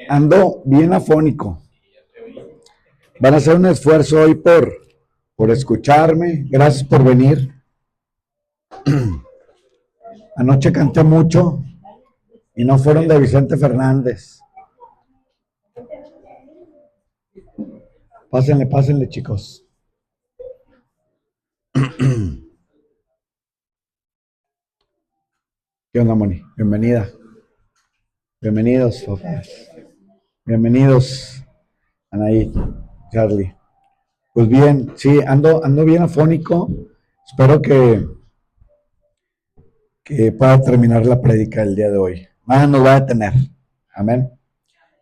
Ando bien afónico. Van a hacer un esfuerzo hoy por escucharme. Gracias por venir. Anoche canté mucho y no fueron de Vicente Fernández. Pásenle, pásenle, chicos. ¿Qué onda, Moni? Bienvenida. Bienvenidos, papás. Bienvenidos, Anaí, Charlie. Pues bien, sí, ando bien afónico. Espero que pueda terminar la prédica del día de hoy. Nada nos va a detener. Amén.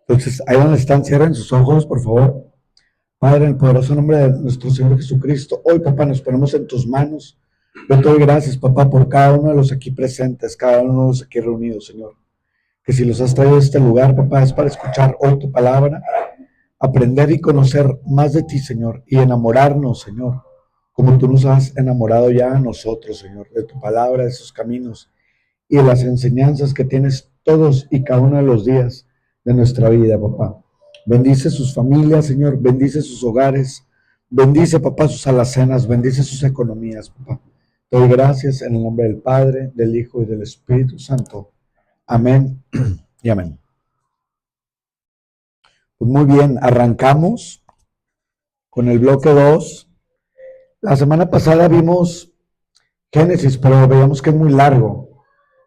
Entonces, ahí donde están, cierren sus ojos, por favor. Padre, en el poderoso nombre de nuestro Señor Jesucristo, hoy, papá, nos ponemos en tus manos. Yo te doy gracias, papá, por cada uno de los aquí presentes, cada uno de los aquí reunidos, Señor. Que si los has traído a este lugar, papá, es para escuchar hoy tu palabra, aprender y conocer más de ti, Señor, y enamorarnos, Señor, como tú nos has enamorado ya a nosotros, Señor, de tu palabra, de sus caminos y de las enseñanzas que tienes todos y cada uno de los días de nuestra vida, papá. Bendice sus familias, Señor, bendice sus hogares, bendice, papá, sus alacenas, bendice sus economías, papá. Te doy gracias en el nombre del Padre, del Hijo y del Espíritu Santo. Amén y amén. Pues muy bien, arrancamos con el bloque 2. La semana pasada vimos Génesis, pero veíamos que es muy largo.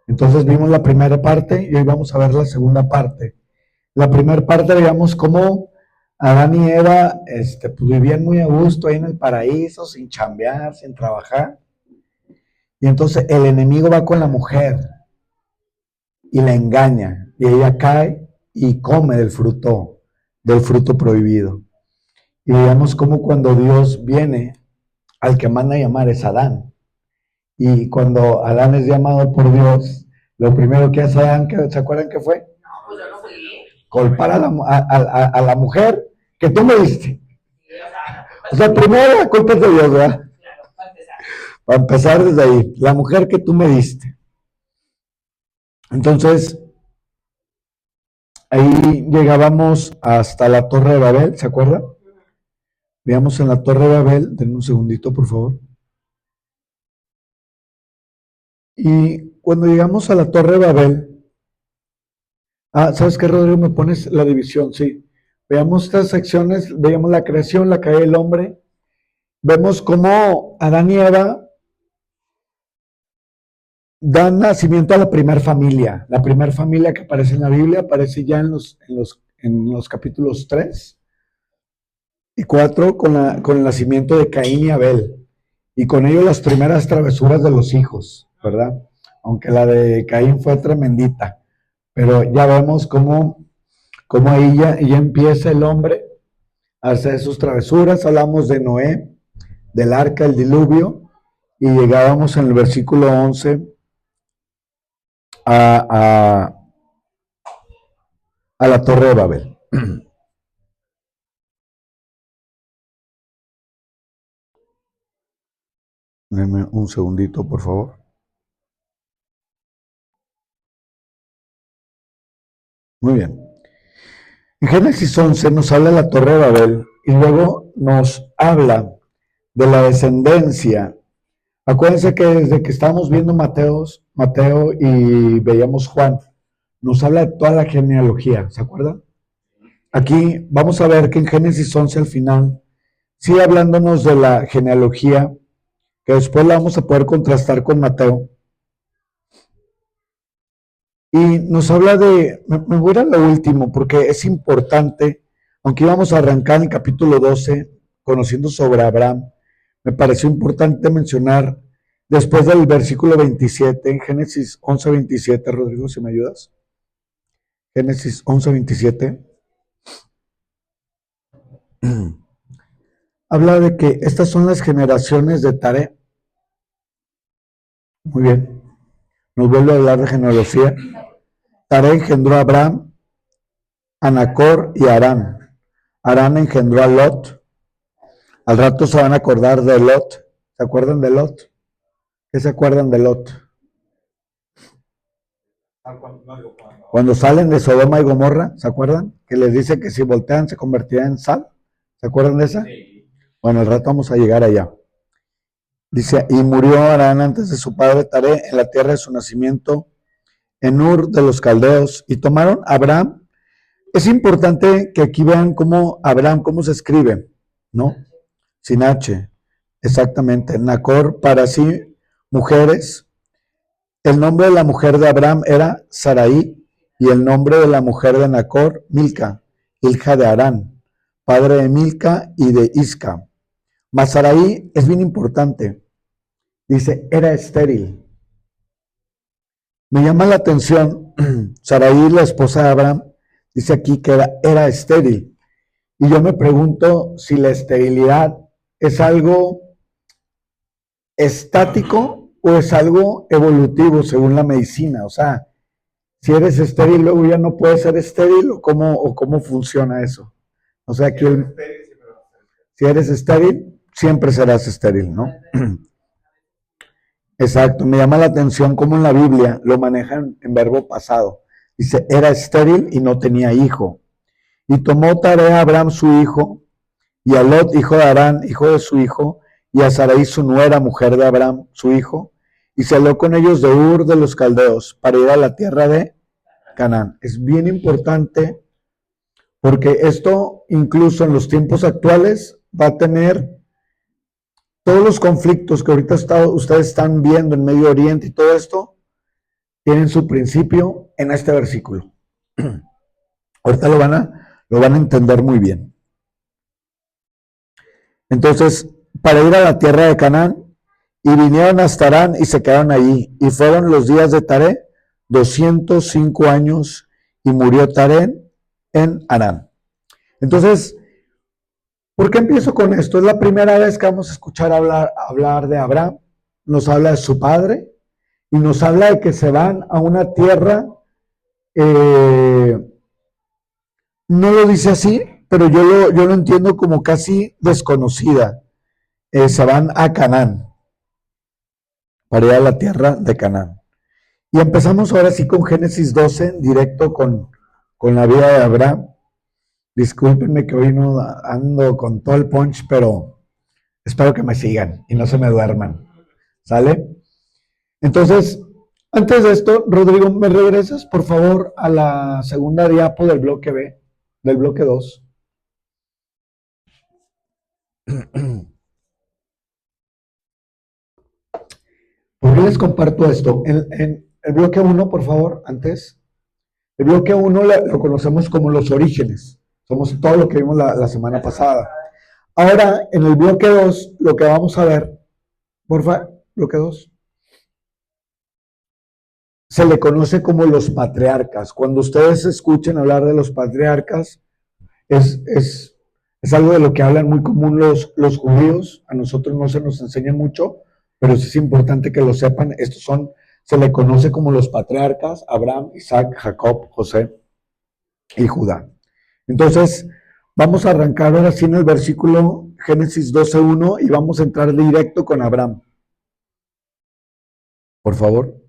Entonces vimos la primera parte y hoy vamos a ver la segunda parte. La primera parte, digamos, cómo Adán y Eva pues vivían muy a gusto ahí en el paraíso, sin chambear, sin trabajar. Y entonces el enemigo va con la mujer y la engaña. Y ella cae y come del fruto prohibido. Y veamos cómo cuando Dios viene, al que manda a llamar es Adán. Y cuando Adán es llamado por Dios, lo primero que hace Adán, ¿se acuerdan qué fue? Culpar a la mujer que tú me diste. O sea, primero la culpa es de Dios, ¿verdad? Para empezar desde ahí, la mujer que tú me diste. Entonces, ahí llegábamos hasta la Torre de Babel, ¿se acuerdan? Veamos en la Torre de Babel, denme un segundito, por favor. Y cuando llegamos a la Torre de Babel, ¿sabes qué, Rodrigo? Me pones la división, sí. Veamos estas secciones, veamos la creación, la caída del hombre. Vemos cómo Adán y Eva dan nacimiento a la primera familia. La primera familia que aparece en la Biblia aparece ya en los capítulos 3 y 4 con el nacimiento de Caín y Abel. Y con ello las primeras travesuras de los hijos, ¿verdad? Aunque la de Caín fue tremendita. Pero ya vemos cómo ahí ya empieza el hombre a hacer sus travesuras. Hablamos de Noé, del arca, el diluvio, y llegábamos en el versículo 11 a la Torre de Babel. Denme un segundito, por favor. Muy bien. En Génesis 11 nos habla de la Torre de Babel y luego nos habla de la descendencia. Acuérdense que desde que estábamos viendo Mateo y veíamos Juan, nos habla de toda la genealogía, ¿se acuerdan? Aquí vamos a ver que en Génesis 11 al final sigue hablándonos de la genealogía, que después la vamos a poder contrastar con Mateo. Y nos habla me voy a lo último porque es importante, aunque íbamos a arrancar en el capítulo 12, conociendo sobre Abraham, me pareció importante mencionar después del versículo 27, en Génesis 11, 27, Rodrigo, si me ayudas. Génesis 11, 27. Habla de que estas son las generaciones de Taré. Muy bien. Nos vuelve a hablar de genealogía. Taré engendró a Abraham, a Nacor y a Harán. Harán engendró a Lot. Al rato se van a acordar de Lot. ¿Se acuerdan de Lot? ¿Qué se acuerdan de Lot? Cuando salen de Sodoma y Gomorra, ¿se acuerdan? Que les dice que si voltean se convertirán en sal. ¿Se acuerdan de esa? Sí. Bueno, al rato vamos a llegar allá. Dice, y murió Harán antes de su padre Taré en la tierra de su nacimiento, en Ur de los Caldeos, y tomaron a Abraham. Es importante que aquí vean cómo Abraham, cómo se escribe, ¿no? Sin H, exactamente. Nacor para sí, mujeres. El nombre de la mujer de Abraham era Sarai, y el nombre de la mujer de Nacor, Milca, hija de Harán, padre de Milca y de Isca. Mas Sarai es bien importante. Dice, era estéril. Me llama la atención, Sarai, la esposa de Abraham, dice aquí que era estéril. Y yo me pregunto si la esterilidad es algo estático o es algo evolutivo según la medicina. O sea, si eres estéril luego ya no puedes ser estéril o cómo funciona eso. O sea, que si eres estéril, siempre serás estéril, ¿no? Exacto, me llama la atención cómo en la Biblia lo manejan en verbo pasado. Dice, era estéril y no tenía hijo. Y tomó tarea a Abraham su hijo, y a Lot, hijo de Harán, hijo de su hijo, y a Sarai su nuera, mujer de Abraham, su hijo, y salió con ellos de Ur de los Caldeos para ir a la tierra de Canaán. Es bien importante porque esto incluso en los tiempos actuales va a tener todos los conflictos que ahorita ustedes están viendo en Medio Oriente y todo esto, tienen su principio en este versículo. Ahorita lo van a entender muy bien. Entonces, para ir a la tierra de Canaán, y vinieron hasta Harán y se quedaron allí. Y fueron los días de Taré 205 años, y murió Taré en Harán. Entonces, ¿por qué empiezo con esto? Es la primera vez que vamos a escuchar hablar de Abraham. Nos habla de su padre y nos habla de que se van a una tierra, no lo dice así, pero yo lo entiendo como casi desconocida. Se van a Canaán, para ir a la tierra de Canaán. Y empezamos ahora sí con Génesis 12, directo con la vida de Abraham. Discúlpenme que hoy no ando con todo el punch, pero espero que me sigan y no se me duerman. ¿Sale? Entonces, antes de esto, Rodrigo, ¿me regresas por favor a la segunda diapo del bloque B, del bloque 2? ¿Por qué les comparto esto? En el bloque 1, por favor, antes. El bloque 1 lo conocemos como los orígenes. Somos todo lo que vimos la semana pasada. Ahora, en el bloque 2, lo que vamos a ver, porfa, bloque 2, se le conoce como los patriarcas. Cuando ustedes escuchen hablar de los patriarcas, es algo de lo que hablan muy común los judíos. A nosotros no se nos enseña mucho, pero sí es importante que lo sepan. Se le conoce como los patriarcas: Abraham, Isaac, Jacob, José y Judá. Entonces, vamos a arrancar ahora sí en el versículo Génesis 12:1 y vamos a entrar directo con Abraham. Por favor.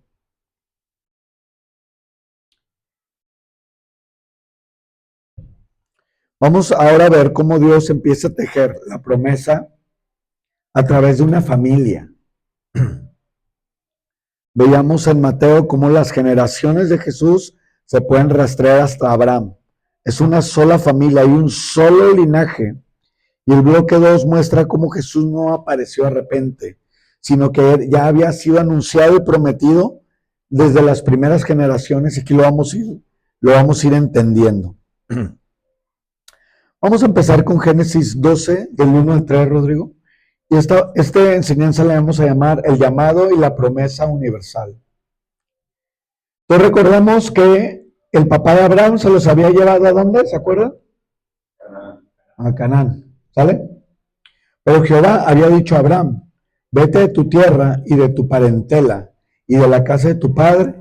Vamos ahora a ver cómo Dios empieza a tejer la promesa a través de una familia. Veíamos en Mateo cómo las generaciones de Jesús se pueden rastrear hasta Abraham. Es una sola familia, hay un solo linaje. Y el bloque 2 muestra cómo Jesús no apareció de repente, sino que ya había sido anunciado y prometido desde las primeras generaciones, y aquí lo vamos a ir entendiendo. Vamos a empezar con Génesis 12, del 1 al 3, Rodrigo. Y esta enseñanza la vamos a llamar el llamado y la promesa universal. Entonces recordamos que el papá de Abraham se los había llevado ¿a dónde? ¿Se acuerdan? A Canaán. ¿Sale? Pero Jehová había dicho a Abraham: vete de tu tierra y de tu parentela y de la casa de tu padre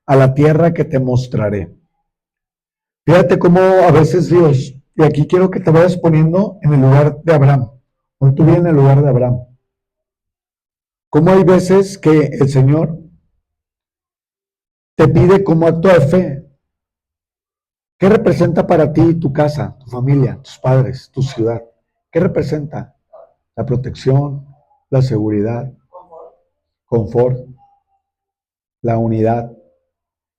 a la tierra que te mostraré. Fíjate cómo a veces Dios, y aquí quiero que te vayas poniendo en el lugar de Abraham, o tú bien en el lugar de Abraham. Cómo hay veces que el Señor te pide como acto de fe. ¿Qué representa para ti tu casa, tu familia, tus padres, tu ciudad? ¿Qué representa? La protección, la seguridad, confort, la unidad.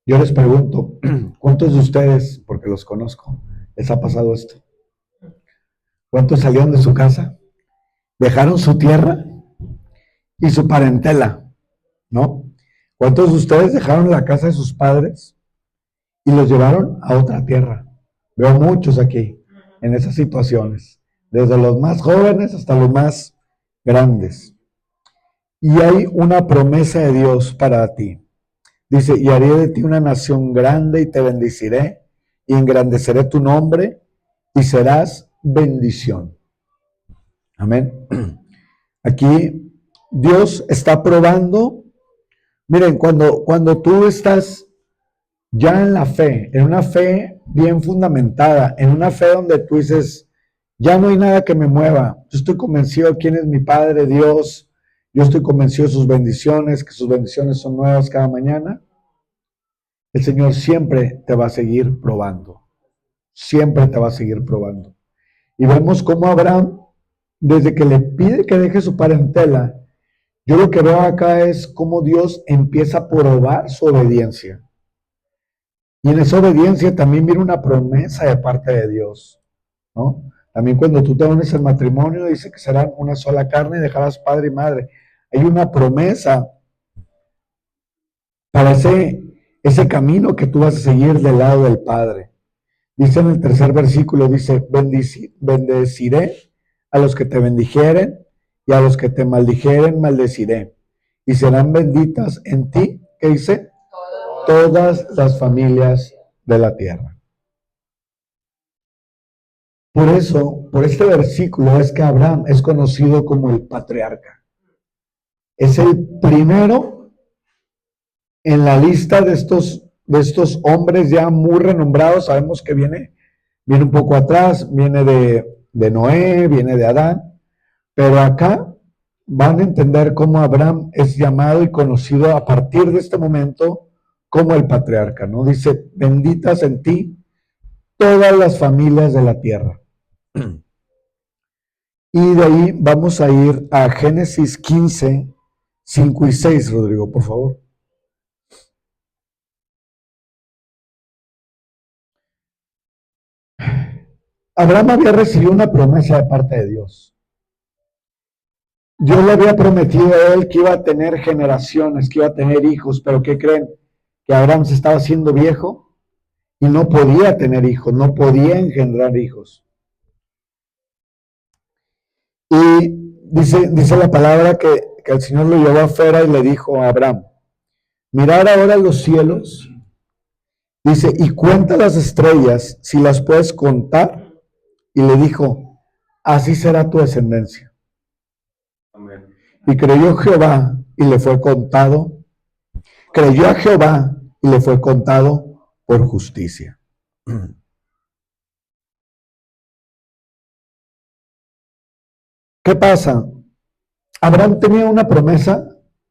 Yo les pregunto, ¿cuántos de ustedes, porque los conozco, les ha pasado esto? ¿Cuántos salieron de su casa? Dejaron su tierra y su parentela, ¿no? ¿Cuántos de ustedes dejaron la casa de sus padres y los llevaron a otra tierra? Veo muchos aquí en esas situaciones, desde los más jóvenes hasta los más grandes. Y hay una promesa de Dios para ti. Dice, y haré de ti una nación grande y te bendeciré y engrandeceré tu nombre y serás bendición. Amén. Aquí Dios está probando. Miren, cuando tú estás ya en la fe, en una fe bien fundamentada, en una fe donde tú dices, ya no hay nada que me mueva, yo estoy convencido de quién es mi Padre, Dios, yo estoy convencido de sus bendiciones, que sus bendiciones son nuevas cada mañana, el Señor siempre te va a seguir probando, siempre te va a seguir probando. Y vemos cómo Abraham, desde que le pide que deje su parentela, yo lo que veo acá es cómo Dios empieza a probar su obediencia. Y en esa obediencia también viene una promesa de parte de Dios, ¿no? También cuando tú te unes al matrimonio, dice que serán una sola carne y dejarás padre y madre. Hay una promesa para ese camino que tú vas a seguir del lado del Padre. Dice en el tercer versículo, dice, bendeciré a los que te bendijeren y a los que te maldijeren, maldeciré. Y serán benditas en ti, ¿qué dice? Todas las familias de la tierra. Por eso, por este versículo es que Abraham es conocido como el patriarca. Es el primero en la lista de estos hombres ya muy renombrados. Sabemos que viene un poco atrás, viene de Noé, viene de Adán, pero acá van a entender cómo Abraham es llamado y conocido a partir de este momento como el patriarca, ¿no? Dice, benditas en ti todas las familias de la tierra. Y de ahí vamos a ir a Génesis 15, 5 y 6, Rodrigo, por favor. Abraham había recibido una promesa de parte de Dios. Dios le había prometido a él que iba a tener generaciones, que iba a tener hijos, pero ¿qué creen? Que Abraham se estaba haciendo viejo y no podía tener hijos, no podía engendrar hijos. Y dice la palabra que el Señor lo llevó afuera y le dijo a Abraham, mirar ahora los cielos, dice, y cuenta las estrellas, si las puedes contar. Y le dijo, así será tu descendencia. Amén. Y creyó Jehová y le fue contado, creyó a Jehová y le fue contado por justicia. ¿Qué pasa? Abraham tenía una promesa.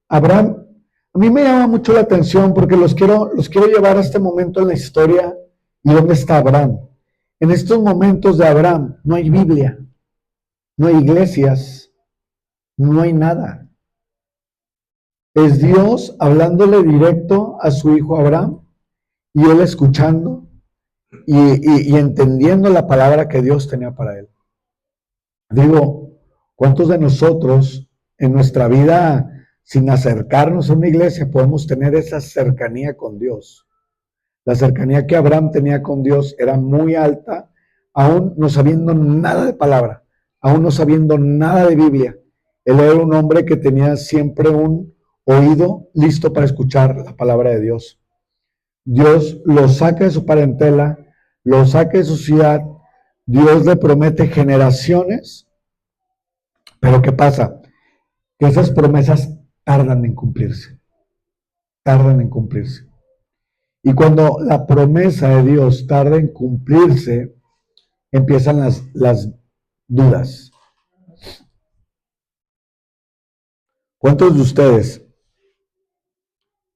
Abraham, a mí me llama mucho la atención porque los quiero llevar a este momento en la historia. ¿Y dónde está Abraham? En estos momentos de Abraham no hay Biblia, no hay iglesias, no hay nada. Es Dios hablándole directo a su hijo Abraham y él escuchando y entendiendo la palabra que Dios tenía para él. Digo, ¿cuántos de nosotros en nuestra vida, sin acercarnos a una iglesia, podemos tener esa cercanía con Dios? La cercanía que Abraham tenía con Dios era muy alta, aún no sabiendo nada de palabra, aún no sabiendo nada de Biblia. Él era un hombre que tenía siempre un oído listo para escuchar la palabra de Dios. Dios lo saca de su parentela, lo saca de su ciudad, Dios le promete generaciones, pero ¿qué pasa? Que esas promesas tardan en cumplirse, tardan en cumplirse. Y cuando la promesa de Dios tarda en cumplirse, empiezan las dudas. ¿Cuántos de ustedes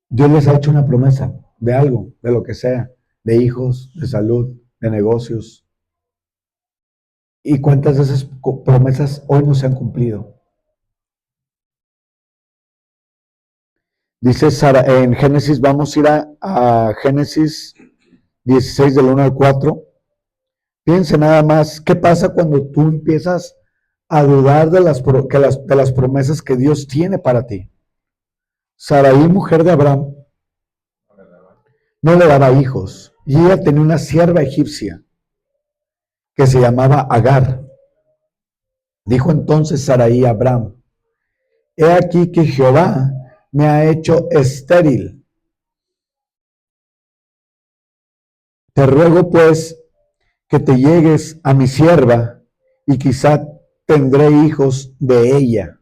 Dios les ha hecho una promesa de algo, de lo que sea, de hijos, de salud, de negocios. ¿Y cuántas de esas promesas hoy no se han cumplido? Dice Sara, en Génesis, vamos a ir a Génesis 16 del 1 al 4. Fíjense nada más, ¿qué pasa cuando tú empiezas a dudar de las promesas que Dios tiene para ti? Sarai, mujer de Abraham, no le daba hijos, y ella tenía una sierva egipcia que se llamaba Agar. Dijo entonces Sarai a Abraham, he aquí que Jehová me ha hecho estéril. Te ruego pues que te llegues a mi sierva y quizá tendré hijos de ella.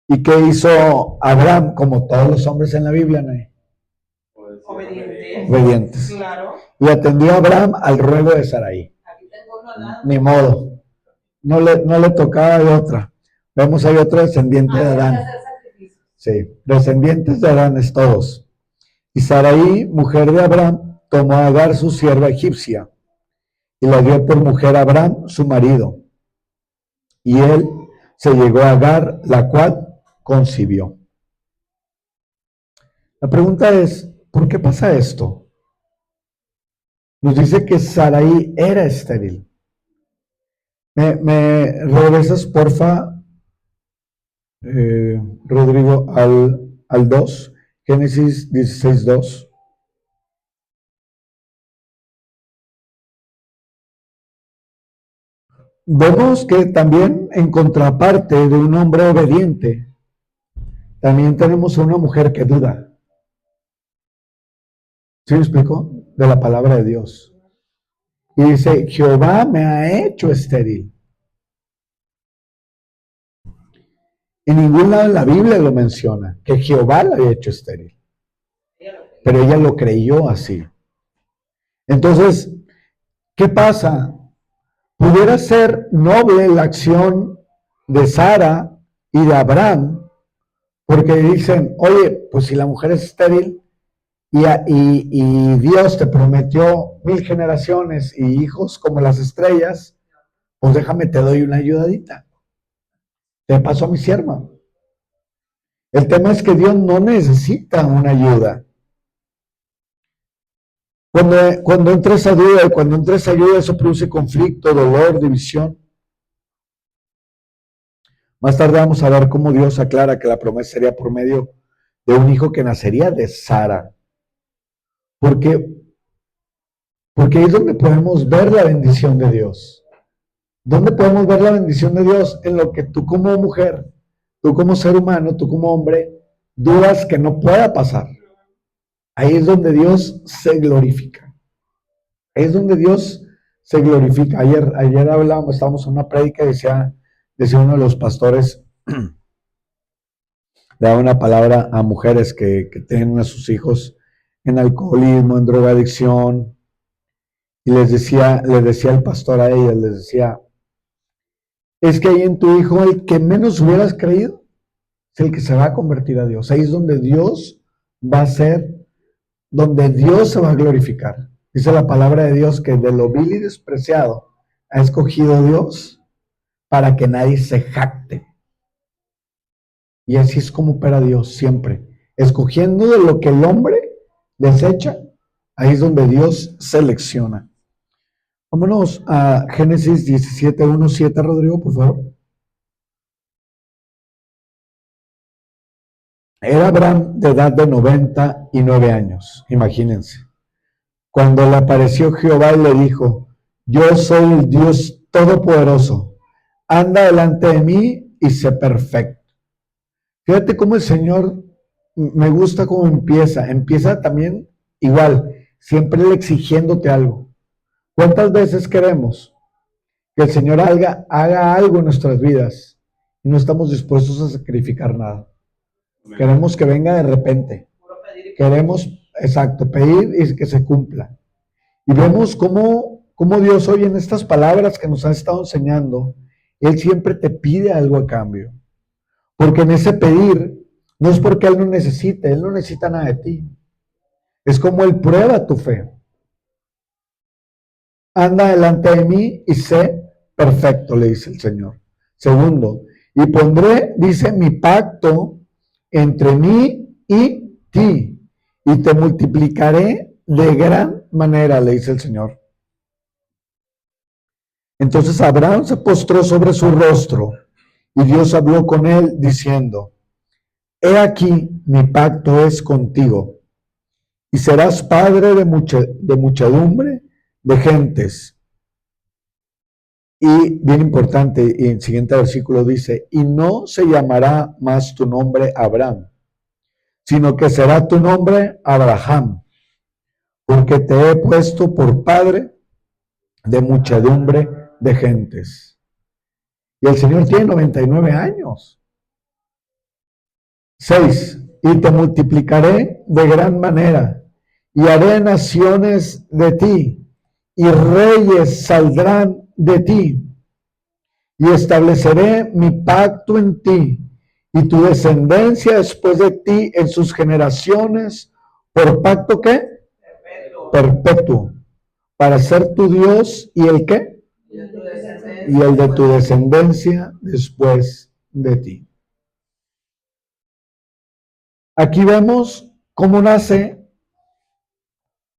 ¿Y qué hizo Abraham, como todos los hombres en la Biblia? ¿No? Obedientes. Claro. Y atendió a Abraham al ruego de Sarai. Ni modo. No le tocaba de otra. Vemos ahí otro descendiente de Adán. Sí, descendientes de Adán es todos. Y Sarai, mujer de Abraham, tomó a Agar, su sierva egipcia, y la dio por mujer a Abraham, su marido. Y él se llegó a Agar, la cual concibió. La pregunta es, ¿por qué pasa esto? Nos dice que Sarai era estéril. ¿Me regresas, porfa, Rodrigo, al 2, Génesis 16, 2? Vemos que también en contraparte de un hombre obediente, también tenemos a una mujer que duda. ¿Sí me explico? De la palabra de Dios. Y dice, Jehová me ha hecho estéril. En ningún lado en la Biblia lo menciona, que Jehová la había hecho estéril. Pero ella lo creyó así. Entonces, ¿qué pasa? Pudiera ser noble la acción de Sara y de Abraham, porque dicen, oye, pues si la mujer es estéril y Dios te prometió 1000 generaciones y hijos como las estrellas, pues déjame, te doy una ayudadita. Te paso a mi sierva. El tema es que Dios no necesita una ayuda. Cuando entra esa duda y cuando entra esa ayuda, eso produce conflicto, dolor, división. Más tarde vamos a ver cómo Dios aclara que la promesa sería por medio de un hijo que nacería de Sara. Porque ahí es donde podemos ver la bendición de Dios. ¿Dónde podemos ver la bendición de Dios? En lo que tú como mujer, tú como ser humano, tú como hombre, dudas que no pueda pasar. Ahí es donde Dios se glorifica. Ahí es donde Dios se glorifica. Ayer hablábamos, estábamos en una prédica y decía uno de los pastores, le daba una palabra a mujeres que tienen a sus hijos en alcoholismo, en drogadicción, y les decía el pastor a ellas, les decía, es que ahí en tu hijo el que menos hubieras creído es el que se va a convertir a Dios. Ahí es donde Dios va a ser, donde Dios se va a glorificar. Dice la palabra de Dios que de lo vil y despreciado ha escogido Dios para que nadie se jacte. Y así es como opera Dios siempre. Escogiendo de lo que el hombre desecha, ahí es donde Dios selecciona. Vámonos a Génesis 17, 1, 7, Rodrigo, por favor. Era Abraham de edad de 99 años, imagínense. Cuando le apareció Jehová y le dijo, yo soy el Dios Todopoderoso, anda delante de mí y sé perfecto. Fíjate cómo el Señor, me gusta cómo empieza también igual, siempre exigiéndote algo. ¿Cuántas veces queremos que el Señor haga algo en nuestras vidas y no estamos dispuestos a sacrificar nada? Queremos que venga de repente. Queremos, exacto, pedir y que se cumpla. Y vemos cómo Dios hoy en estas palabras que nos ha estado enseñando, Él siempre te pide algo a cambio. Porque en ese pedir No es porque Él no necesita nada de ti. Es como Él prueba tu fe. Anda delante de mí y sé perfecto, le dice el Señor. Segundo, y pondré, dice, mi pacto entre mí y ti, y te multiplicaré de gran manera, le dice el Señor. Entonces Abraham se postró sobre su rostro, y Dios habló con él diciendo, he aquí, mi pacto es contigo, y serás padre de muchedumbre de gentes. Y bien importante, y en el siguiente versículo dice, y no se llamará más tu nombre Abraham, sino que será tu nombre Abraham, porque te he puesto por padre de muchedumbre de gentes. Y el Señor tiene 99 años. 6. Y te multiplicaré de gran manera, y haré naciones de ti, y reyes saldrán de ti. Y estableceré mi pacto en ti y tu descendencia después de ti en sus generaciones, por pacto ¿qué? Perpetuo, para ser tu Dios y el ¿qué? Y el de tu descendencia después de ti. Aquí vemos cómo nace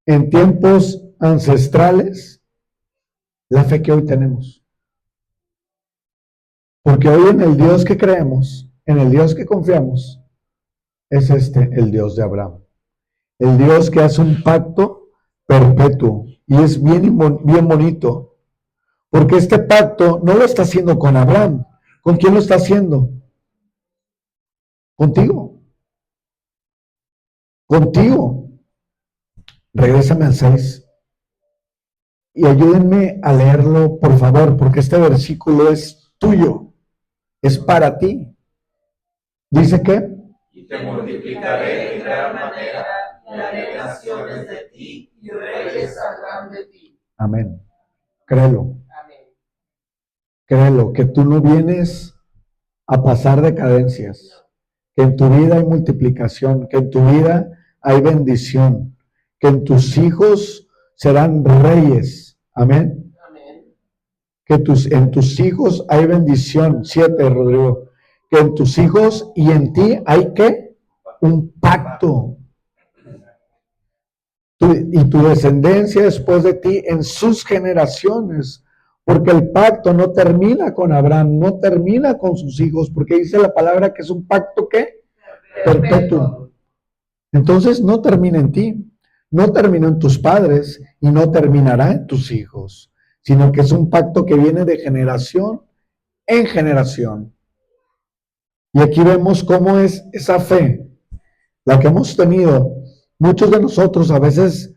en tiempos ancestrales la fe que hoy tenemos. Porque hoy en el Dios que creemos, en el Dios que confiamos, es el Dios de Abraham. El Dios que hace un pacto perpetuo. Y es bien bonito. Porque este pacto no lo está haciendo con Abraham. ¿Con quién lo está haciendo? Contigo. Contigo. Regrésame al 6. Y ayúdenme a leerlo, por favor, porque este versículo es tuyo. Es para ti. Dice que y te multiplicaré en gran manera, y haré naciones de ti, y reyes saldrán de ti. amén. Créelo. Amén. Créelo, que tú no vienes a pasar decadencias, que en tu vida hay multiplicación, que en tu vida hay bendición, que en tus hijos serán reyes. Amén. Amén. Que en tus hijos hay bendición. 7, Rodrigo. Que en tus hijos y en ti hay ¿qué? Un pacto. Y tu descendencia después de ti en sus generaciones. Porque el pacto no termina con Abraham, no termina con sus hijos, porque dice la palabra que es un pacto ¿qué? Perpetuo. Entonces no termina en ti, no terminó en tus padres y no terminará en tus hijos, sino que es un pacto que viene de generación en generación. Y aquí vemos cómo es esa fe, la que hemos tenido. Muchos de nosotros a veces,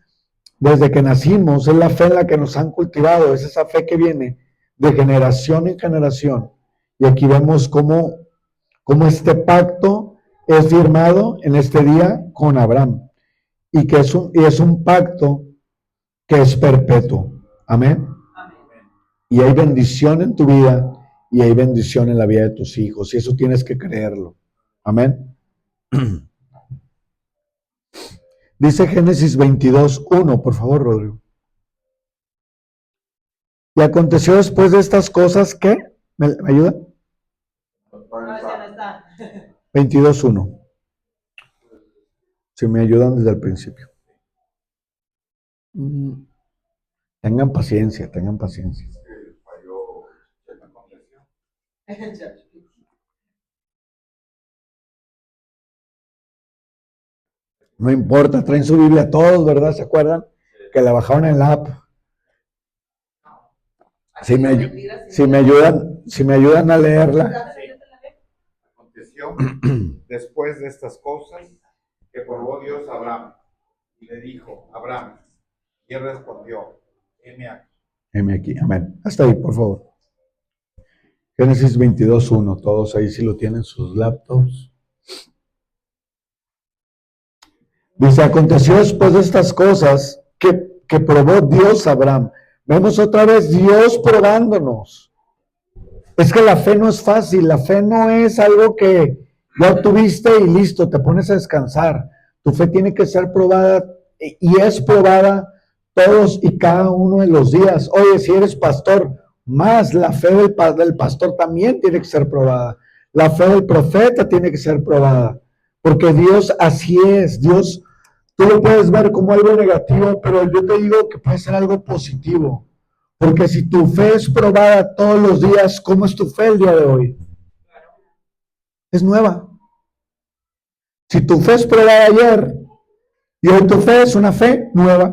desde que nacimos, es la fe en la que nos han cultivado, es esa fe que viene de generación en generación. Y aquí vemos cómo este pacto es firmado en este día con Abraham. Y que es un pacto que es perpetuo. Amén. Amén. Y hay bendición en tu vida y hay bendición en la vida de tus hijos. Y eso tienes que creerlo. Amén. Dice Génesis 22:1, por favor, Rodrigo. Y aconteció después de estas cosas que, ¿me ayuda? 22:1. Si me ayudan desde el principio. Tengan paciencia, tengan paciencia. No importa, traen su Biblia todos, ¿verdad? ¿Se acuerdan? Que la bajaron en la app. Si me ayudan a leerla. Aconteció después de estas cosas que probó Dios a Abraham y le dijo, Abraham, y él respondió, heme aquí. Heme aquí, amén. Hasta ahí, por favor. Génesis 22:1, todos ahí si lo tienen sus laptops. Dice, aconteció después de estas cosas que probó Dios a Abraham. Vemos otra vez Dios probándonos. Es que la fe no es fácil, la fe no es algo que Ya obtuviste y listo, te pones a descansar. Tu fe tiene que ser probada y es probada todos y cada uno de los días. Oye, si eres pastor, más la fe del pastor también tiene que ser probada. La fe del profeta tiene que ser probada. Porque Dios así es. Dios, tú lo puedes ver como algo negativo, pero yo te digo que puede ser algo positivo. Porque si tu fe es probada todos los días, ¿cómo es tu fe el día de hoy? Es nueva. Si tu fe es probada ayer y hoy tu fe es una fe nueva,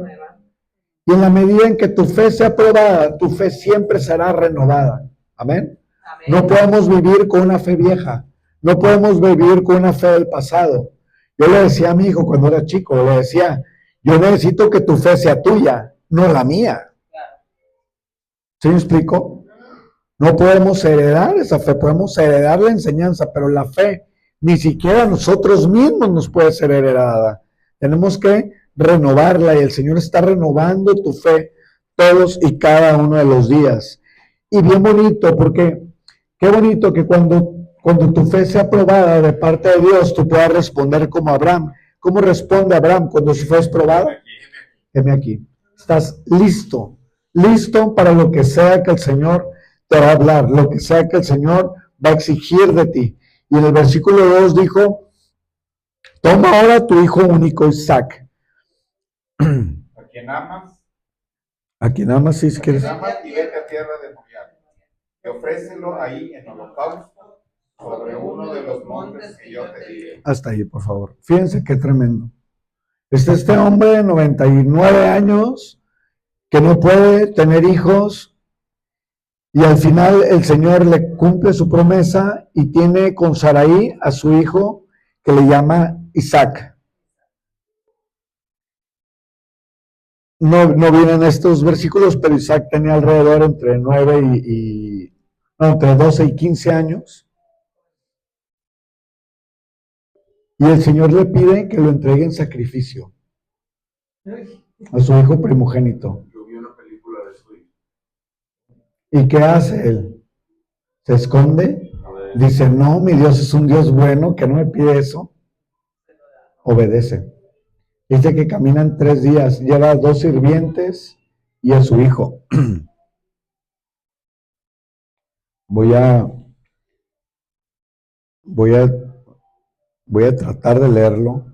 y en la medida en que tu fe sea probada, tu fe siempre será renovada. Amén. No podemos vivir con una fe vieja, no podemos vivir con una fe del pasado. Yo le decía a mi hijo cuando era chico, le decía, yo necesito que tu fe sea tuya, no la mía. ¿Sí me explico? No podemos heredar esa fe, podemos heredar la enseñanza, pero la fe ni siquiera a nosotros mismos nos puede ser heredada. Tenemos que renovarla y el Señor está renovando tu fe todos y cada uno de los días. Y bien bonito, porque qué bonito que cuando tu fe sea probada de parte de Dios, tú puedas responder como Abraham. ¿Cómo responde Abraham cuando su fe es probada? Heme aquí. Estás listo, listo para lo que sea que el Señor te va a hablar, lo que sea que el Señor va a exigir de ti. Y en el versículo 2 dijo, toma ahora tu hijo único Isaac, A quien amas, a quien amas si a quien quieres. amas y vete a tierra de Moriah. Y ofrécelo ahí en holocausto sobre uno de los montes que yo te diré. Hasta ahí, por favor. Fíjense qué tremendo. Este hombre de 99 años que no puede tener hijos y al final el Señor le cumple su promesa y tiene con Saraí a su hijo que le llama Isaac. No vienen estos versículos, pero Isaac tenía alrededor entre 9 no, entre 12 y 15 años. Y el Señor le pide que lo entregue en sacrificio a su hijo primogénito. Yo vi una película de su hijo. ¿Y qué hace él? ¿Se esconde? Dice, no, mi Dios es un Dios bueno, que no me pide eso. Obedece. Dice que caminan 3 días, lleva 2 sirvientes y a su hijo. Voy a, voy a, voy a tratar de leerlo.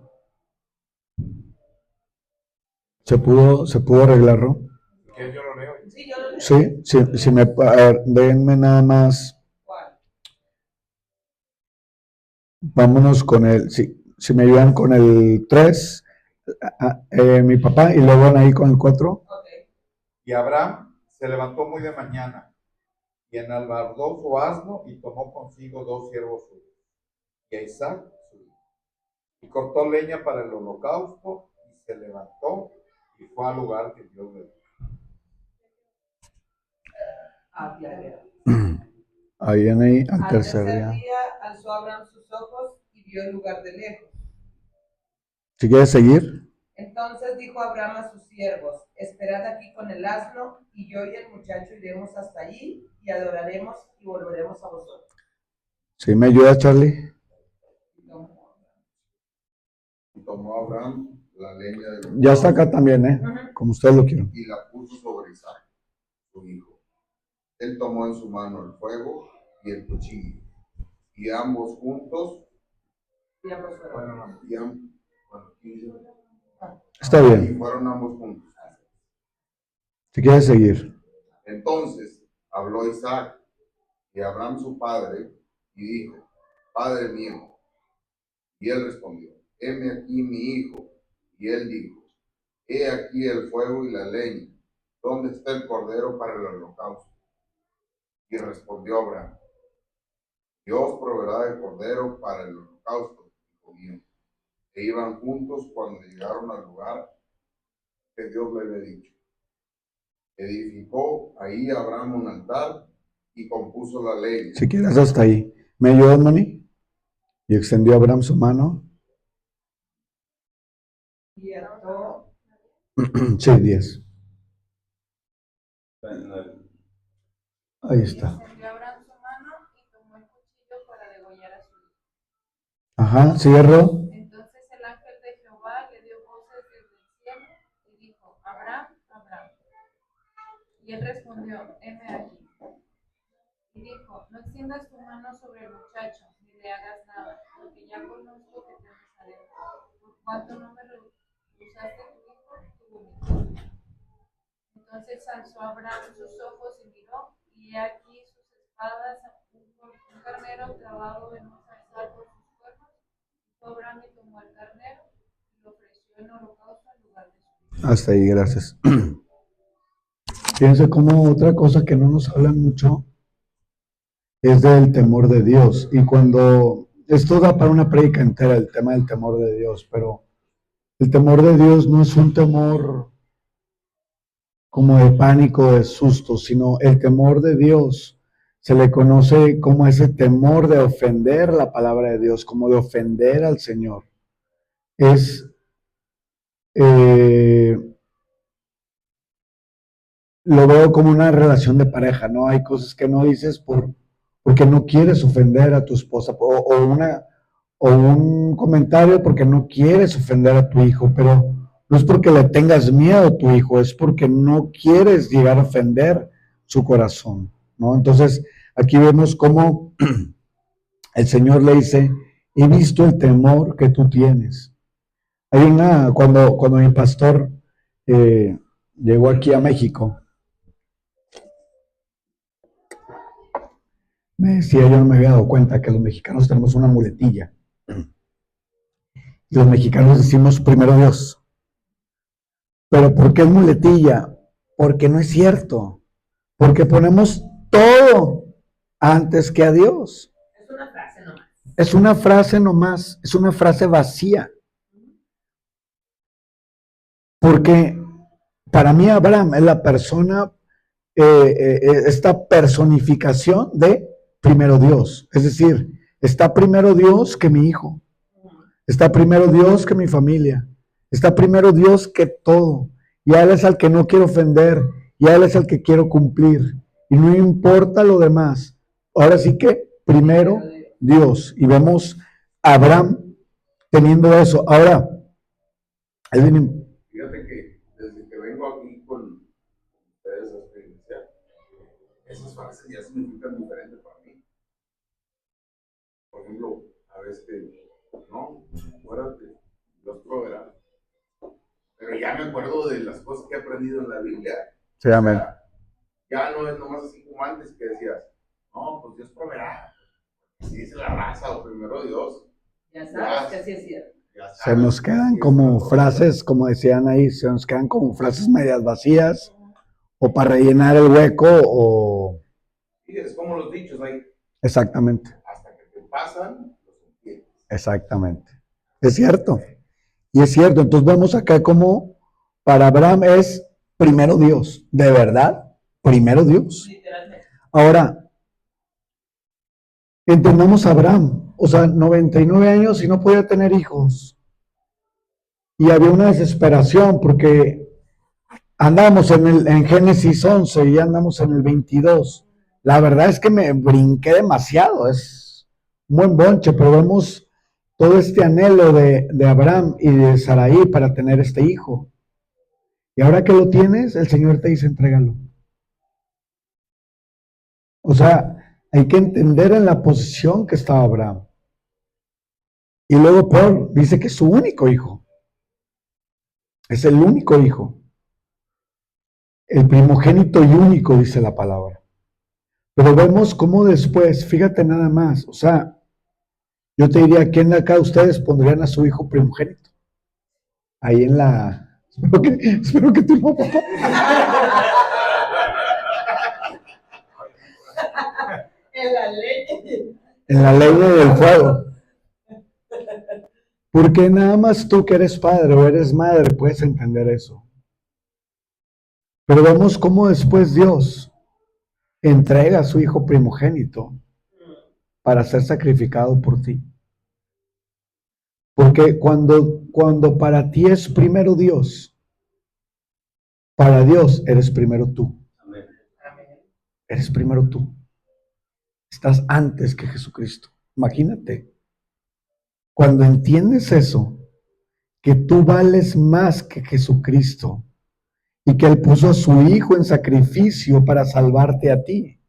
¿Se pudo arreglarlo? ¿Quieres yo lo leo? Sí, yo lo leo. Sí, sí, a ver, denme nada más. ¿Cuál? Vámonos con si me ayudan con el 3, mi papá, y luego van ahí con el 4. Ok. Y Abraham se levantó muy de mañana y enalbardó su asno y tomó consigo 2 siervos suyos y a Isaac su hijo. Y cortó leña para el holocausto y se levantó y fue al lugar que Dios le dio. Claro. Ahí en ahí, al Al tercer tercer día. día alzó Abraham sus ojos y vio el lugar de lejos. Si quieres seguir. Entonces dijo Abraham a sus siervos, esperad aquí con el asno, y yo y el muchacho iremos hasta allí, y adoraremos y volveremos a vosotros. ¿Sí me ayuda, Charlie? Y tomó Abraham la leña del Ya está acá también, como ustedes lo quieran. y la puso sobre Isaac, su hijo. Él tomó en su mano el fuego y el cuchillo, y ambos juntos, Está y bien. fueron ambos juntos. Si quieres seguir. Entonces habló Isaac y Abraham su padre, y dijo, Padre mío. Y él respondió, heme aquí mi hijo. Y él dijo, he aquí el fuego y la leña, ¿dónde está el cordero para el holocausto? Y respondió Abraham, Dios proveerá de cordero para el holocausto, hijo mío. E iban juntos cuando llegaron al lugar que Dios le había dicho. Edificó ahí Abraham un altar y compuso la leña. Si quieres hasta ahí. ¿Me ayudas, Moni? Y extendió Abraham su mano. Y ató. Sí, 10. Ahí está. Extendió Abraham su mano y tomó el cuchillo para degollar a su hijo. Ajá, cierro. Entonces el ángel de Jehová le dio voces desde el cielo y dijo, Abraham, Abraham. Y él respondió, heme aquí. Y dijo, no extiendas tu mano sobre el muchacho, ni le hagas nada, porque ya conozco que tienes adentro. Por cuanto no me rehusaste tu hijo, tu único. Entonces alzó Abraham sus ojos y miró, y he aquí sus espadas, un carnero clavado en un zarzal por sus cuernos. Y fue Abraham y tomó el carnero y lo ofreció en holocausto en lugar de su hijo. Hasta ahí, gracias. Fíjense cómo otra cosa que no nos hablan mucho es del temor de Dios. Y cuando, esto da para una prédica entera, el tema del temor de Dios, pero el temor de Dios no es un temor como de pánico, de susto, sino el temor de Dios se le conoce como ese temor de ofender la palabra de Dios, como de ofender al Señor. Es lo veo como una relación de pareja, ¿no? Hay cosas que no dices porque no quieres ofender a tu esposa o un comentario porque no quieres ofender a tu hijo, pero no es porque le tengas miedo a tu hijo, es porque no quieres llegar a ofender su corazón, ¿no? Entonces, aquí vemos cómo el Señor le dice, he visto el temor que tú tienes. Cuando mi pastor llegó aquí a México, me decía, yo no me había dado cuenta que los mexicanos tenemos una muletilla. Los mexicanos decimos primero Dios. ¿Pero por qué es muletilla? Porque no es cierto. Porque ponemos todo antes que a Dios. Es una frase nomás. Es una frase nomás, es una frase vacía. Porque para mí Abraham es la persona, esta personificación de primero Dios. Es decir, está primero Dios que mi hijo. Está primero Dios que mi familia. Está primero Dios que todo. Y a Él es al que no quiero ofender. Y a Él es al que quiero cumplir. Y no importa lo demás. Ahora sí que primero Dios. Y vemos a Abraham teniendo eso. Ahora, Fíjate que desde que vengo aquí con ustedes a esta iglesia, esas frases ya significan diferente para mí. Por ejemplo, a veces no, acuérdate, Dios proveerá. Pero ya me acuerdo de las cosas que he aprendido en la Biblia. sí, amén. O sea, ya no es nomás así como antes que decías, no, pues Dios proveerá. Si dice la raza o primero Dios. Ya sabes que así es cierto. Se nos quedan como frases, como decían ahí, se nos quedan como frases medias vacías, o para rellenar el hueco, o... Sí, es como los dichos ahí. Exactamente, Hasta que te pasan, los entiendes. exactamente. Es cierto. Y es cierto, entonces vemos acá como para Abraham es primero Dios, de verdad, primero Dios. Literalmente. Ahora, entendamos a Abraham, o sea, 99 años y no podía tener hijos. Y había una desesperación porque andamos en Génesis 11 y ya andamos en el 22. La verdad es que me brinqué demasiado, es un buen bonche, pero vemos todo este anhelo de Abraham y de Sarai para tener este hijo. Y ahora que lo tienes, el Señor te dice, entrégalo. O sea, hay que entender en la posición que estaba Abraham. Y luego Paul dice que es su único hijo. Es el único hijo. El primogénito y único, dice la palabra. Pero vemos cómo después, fíjate nada más, o sea, yo te diría, ¿quién de acá ustedes pondrían a su hijo primogénito? Ahí en la... Espero que tú no, papá. En la ley. En la ley del fuego. Porque nada más tú que eres padre o eres madre puedes entender eso. Pero vemos cómo después Dios entrega a su hijo primogénito para ser sacrificado por ti. Porque cuando para ti es primero Dios, para Dios eres primero tú. Amén. Eres primero tú. Estás antes que Jesucristo. Imagínate. Cuando entiendes eso, que tú vales más que Jesucristo y que Él puso a su Hijo en sacrificio para salvarte a ti,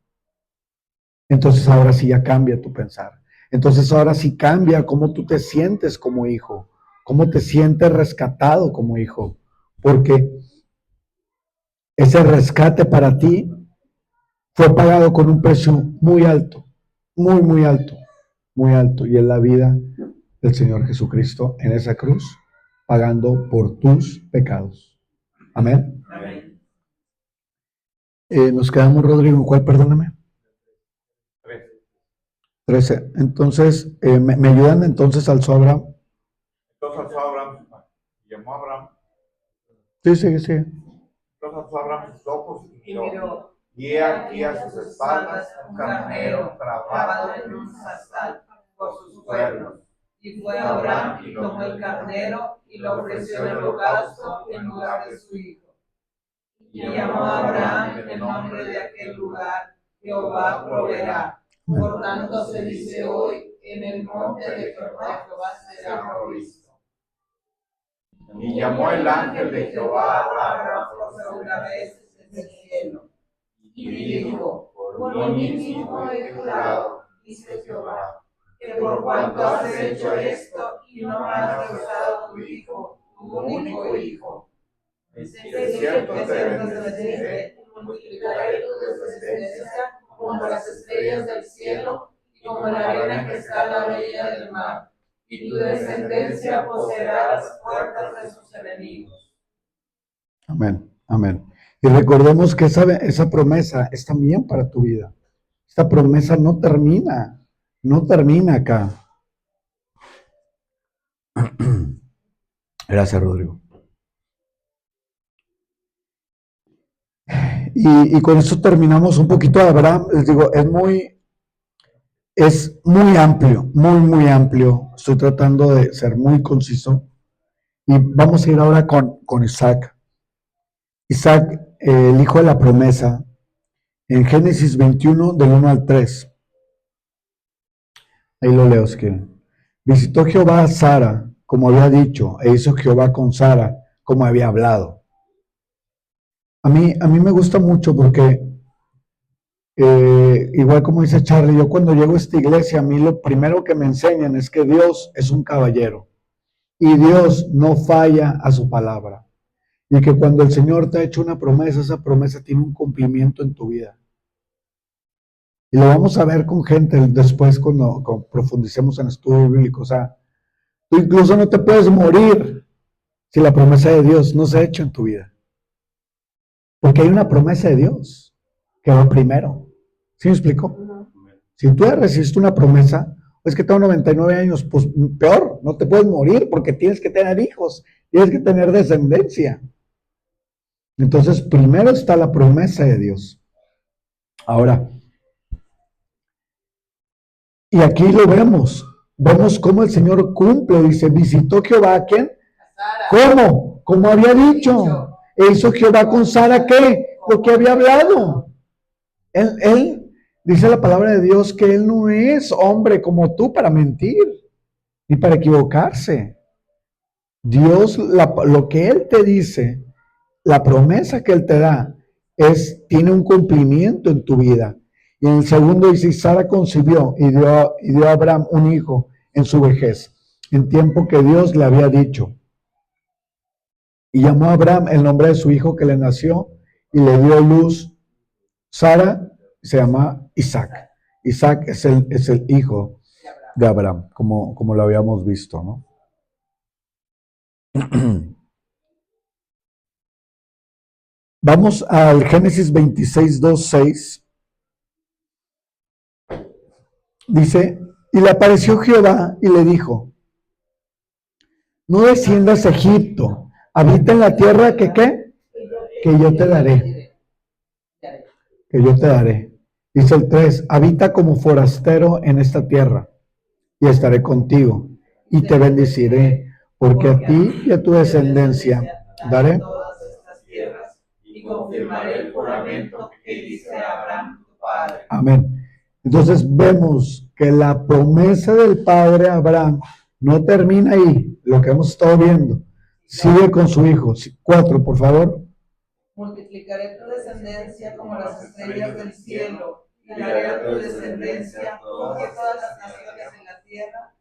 entonces ahora sí ya cambia tu pensar. Entonces ahora sí cambia cómo tú te sientes como hijo, cómo te sientes rescatado como hijo, porque ese rescate para ti fue pagado con un precio muy alto, muy, muy alto, muy alto, y es la vida del Señor Jesucristo en esa cruz, pagando por tus pecados. Amén. Amén. Nos quedamos, Rodrigo, ¿cuál? Perdóname. 13. Entonces, ¿me ayudan entonces al Abraham? Entonces alzó Abraham, llamó a Abraham. Sí, sí. Entonces alzó Abraham sus ojos y miró. Y he aquí a sus espaldas un carnero trabado en un zastal por sus cuernos. Y fue Abraham y tomó el carnero y lo ofreció en holocausto en lugar de su hijo. Y llamó a Abraham el nombre de aquel lugar, Jehová proveerá. Por tanto se dice hoy, en el monte de Jehová será provisto. Y llamó el ángel de Jehová a Abraham por segunda vez desde el cielo. y dijo: por mí mismo he jurado, dice Jehová, Que por cuanto has hecho esto y no me has rehusado a tu hijo, tu único hijo, de de cierto te te bendeciré, multiplicaré tu descendencia como las estrellas del cielo y como la arena que está a la orilla del mar, y tu descendencia poseerá las puertas de sus enemigos. Amén, amén. Y recordemos que esa promesa es también para tu vida. Esta promesa no termina acá. Gracias, Rodrigo. Y con eso terminamos un poquito de Abraham. Les digo, es muy amplio, muy, muy amplio. Estoy tratando de ser muy conciso. Y vamos a ir ahora con Isaac. Isaac, el hijo de la promesa, en Génesis 21, del 1 al 3. Ahí lo leo, si quieren. Visitó Jehová a Sara, como había dicho, e hizo Jehová con Sara, como había hablado. A mí me gusta mucho porque, igual como dice Charlie, yo cuando llego a esta iglesia, a mí lo primero que me enseñan es que Dios es un caballero y Dios no falla a su palabra. Y que cuando el Señor te ha hecho una promesa, esa promesa tiene un cumplimiento en tu vida. Y lo vamos a ver con gente después cuando profundicemos en estudio bíblico. O sea, tú incluso no te puedes morir si la promesa de Dios no se ha hecho en tu vida. Porque hay una promesa de Dios que va primero. ¿Sí me explico? Si tú recibiste una promesa, es que tengo 99 años, pues peor, no te puedes morir porque tienes que tener hijos, tienes que tener descendencia. Entonces, primero está la promesa de Dios. Ahora, y aquí lo vemos cómo el Señor cumple, dice, visitó Jehová a ¿quién? ¿Cómo? Como había dicho. E hizo Jehová con Sara, ¿qué? Lo que había hablado. Él dice la palabra de Dios que Él no es hombre como tú para mentir, ni para equivocarse. Dios, lo que Él te dice, la promesa que Él te da, tiene un cumplimiento en tu vida. Y en el segundo dice, Sara concibió y dio a Abraham un hijo en su vejez, en tiempo que Dios le había dicho. Y llamó a Abraham el nombre de su hijo que le nació y le dio luz. Sara se llama Isaac. Isaac es el hijo de Abraham, como lo habíamos visto, ¿no? Vamos al Génesis 26, 2, 6. Dice, y le apareció Jehová y le dijo, no desciendas a Egipto, habita en la tierra que ¿qué? Que yo te daré. Que yo te daré. Dice el 3, habita como forastero en esta tierra y estaré contigo y te bendeciré, porque a ti y a tu descendencia daré todas estas tierras y confirmaré el juramento que hice a Abraham tu padre. Amén. Entonces vemos que la promesa del padre Abraham No termina ahí, lo que hemos estado viendo. Sigue con su hijo. 4, por favor. Multiplicaré tu descendencia como las estrellas del cielo, y daré a tu descendencia como todas las naciones en la tierra,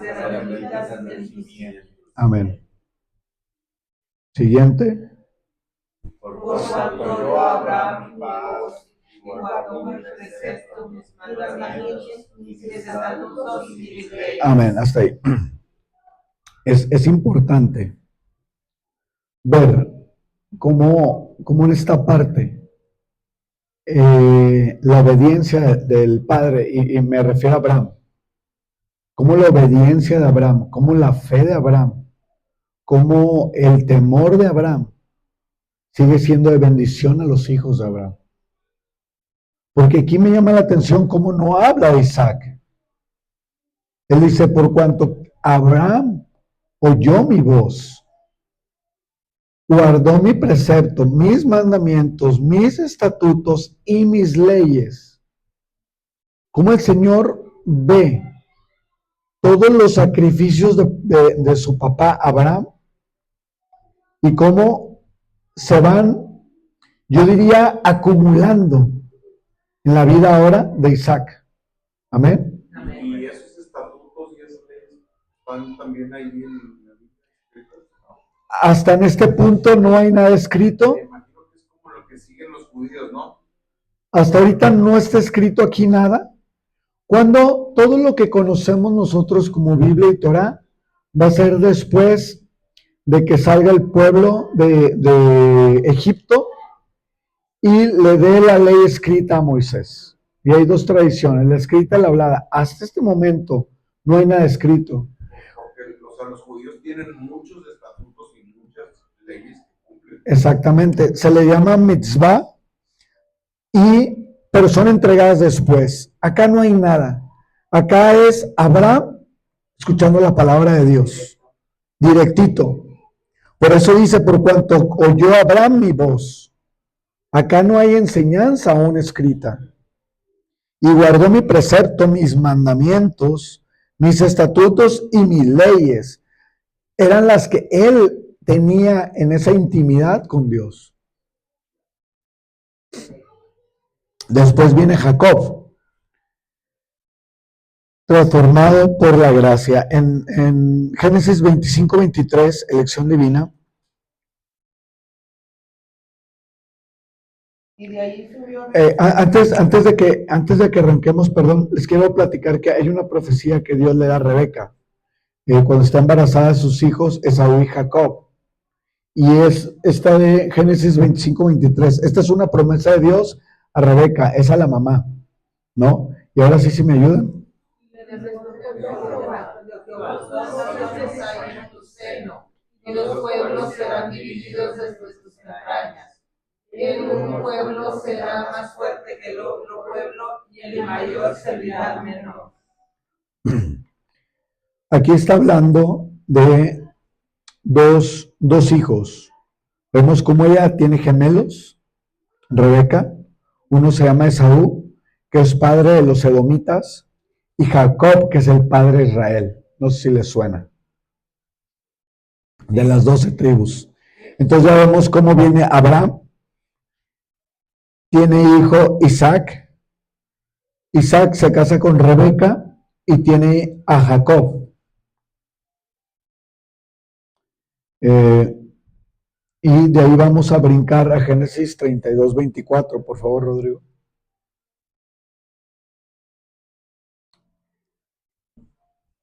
serán benditas en sus cielos. Amén. Siguiente. Por cuanto yo a Abraham mi voz, y guardó mis preceptos, mis mandamientos, mis estatutos y mis leyes. Amén, hasta ahí. Es importante ver cómo en esta parte la obediencia del Padre, y me refiero a Abraham, cómo la obediencia de Abraham, cómo la fe de Abraham, cómo el temor de Abraham sigue siendo de bendición a los hijos de Abraham. Porque aquí me llama la atención cómo no habla de Isaac. Él dice, por cuanto Abraham oyó mi voz, guardó mi precepto, mis mandamientos, mis estatutos y mis leyes. Cómo el Señor ve todos los sacrificios de su papá Abraham y cómo se van, yo diría, acumulando en la vida ahora de Isaac. Amén. Y esos estatutos y esas leyes van también ahí en la Biblia. Hasta en este punto no hay nada escrito. Me imagino que es como lo que siguen los judíos, ¿no? Hasta ahorita no está escrito aquí nada. Cuando todo lo que conocemos nosotros como Biblia y Torah va a ser después de que salga el pueblo de Egipto y le dé la ley escrita a Moisés. Y hay dos tradiciones, la escrita y la hablada. Hasta este momento no hay nada escrito. Porque, o sea, los judíos tienen muchos estatutos y muchas leyes que cumplen. Exactamente, se le llama mitzvah, pero son entregadas después. Acá no hay nada. Acá es Abraham escuchando la palabra de Dios, directito. Por eso dice, por cuanto oyó Abraham mi voz. Acá no hay enseñanza aún escrita. Y guardó mi precepto, mis mandamientos, mis estatutos y mis leyes. Eran las que él tenía en esa intimidad con Dios. Después viene Jacob, transformado por la gracia. En Génesis 25-23, elección divina. Y de ahí subió. Antes de que arranquemos, perdón, les quiero platicar que hay una profecía que Dios le da a Rebeca. Cuando está embarazada de sus hijos, Esaú y Jacob. Y es esta de Génesis 25-23. Esta es una promesa de Dios a Rebeca, es a la mamá, ¿no? Y ahora sí me ayudan. Y los pueblos serán divididos desde sus entrañas. El un pueblo será más fuerte que el otro pueblo, y el mayor servirá al menor. Aquí está hablando de dos hijos. Vemos cómo ella tiene gemelos, Rebeca. Uno se llama Esaú, que es padre de los edomitas, y Jacob, que es el padre de Israel. No sé si les suena. De las 12 tribus. Entonces ya vemos cómo viene Abraham. Tiene hijo Isaac. Isaac se casa con Rebeca y tiene a Jacob. Y de ahí vamos a brincar a Génesis 32-24, por favor, Rodrigo.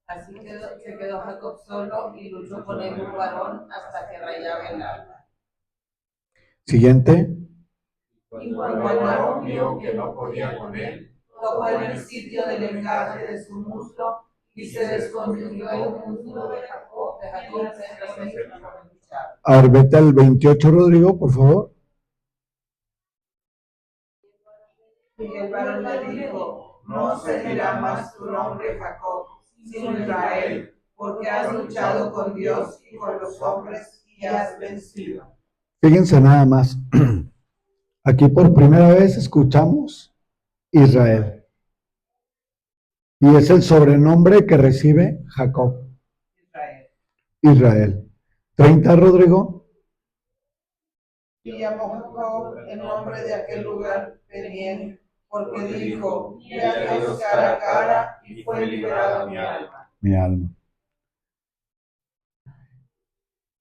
Así se quedó Jacob solo y luchó con el varón hasta que rayaba el alba. Siguiente. Y cuando el varón vio que no podía con él, tocó en el sitio del encaje de su muslo y se desconstruyó el muslo de Jacob mientras luchaba. Ahora vete al 28, Rodrigo, por favor. Y el varón le dijo: no se dirá más tu nombre Jacob, sino Israel, porque has luchado con Dios y con los hombres y has vencido. Fíjense nada más. Aquí por primera vez escuchamos Israel. Y es el sobrenombre que recibe Jacob, Israel. Israel. 30, Rodrigo. Y llamó Jacob el nombre de aquel lugar Peniel, porque dijo, vi a Dios cara a cara y fue liberada mi alma. Mi alma.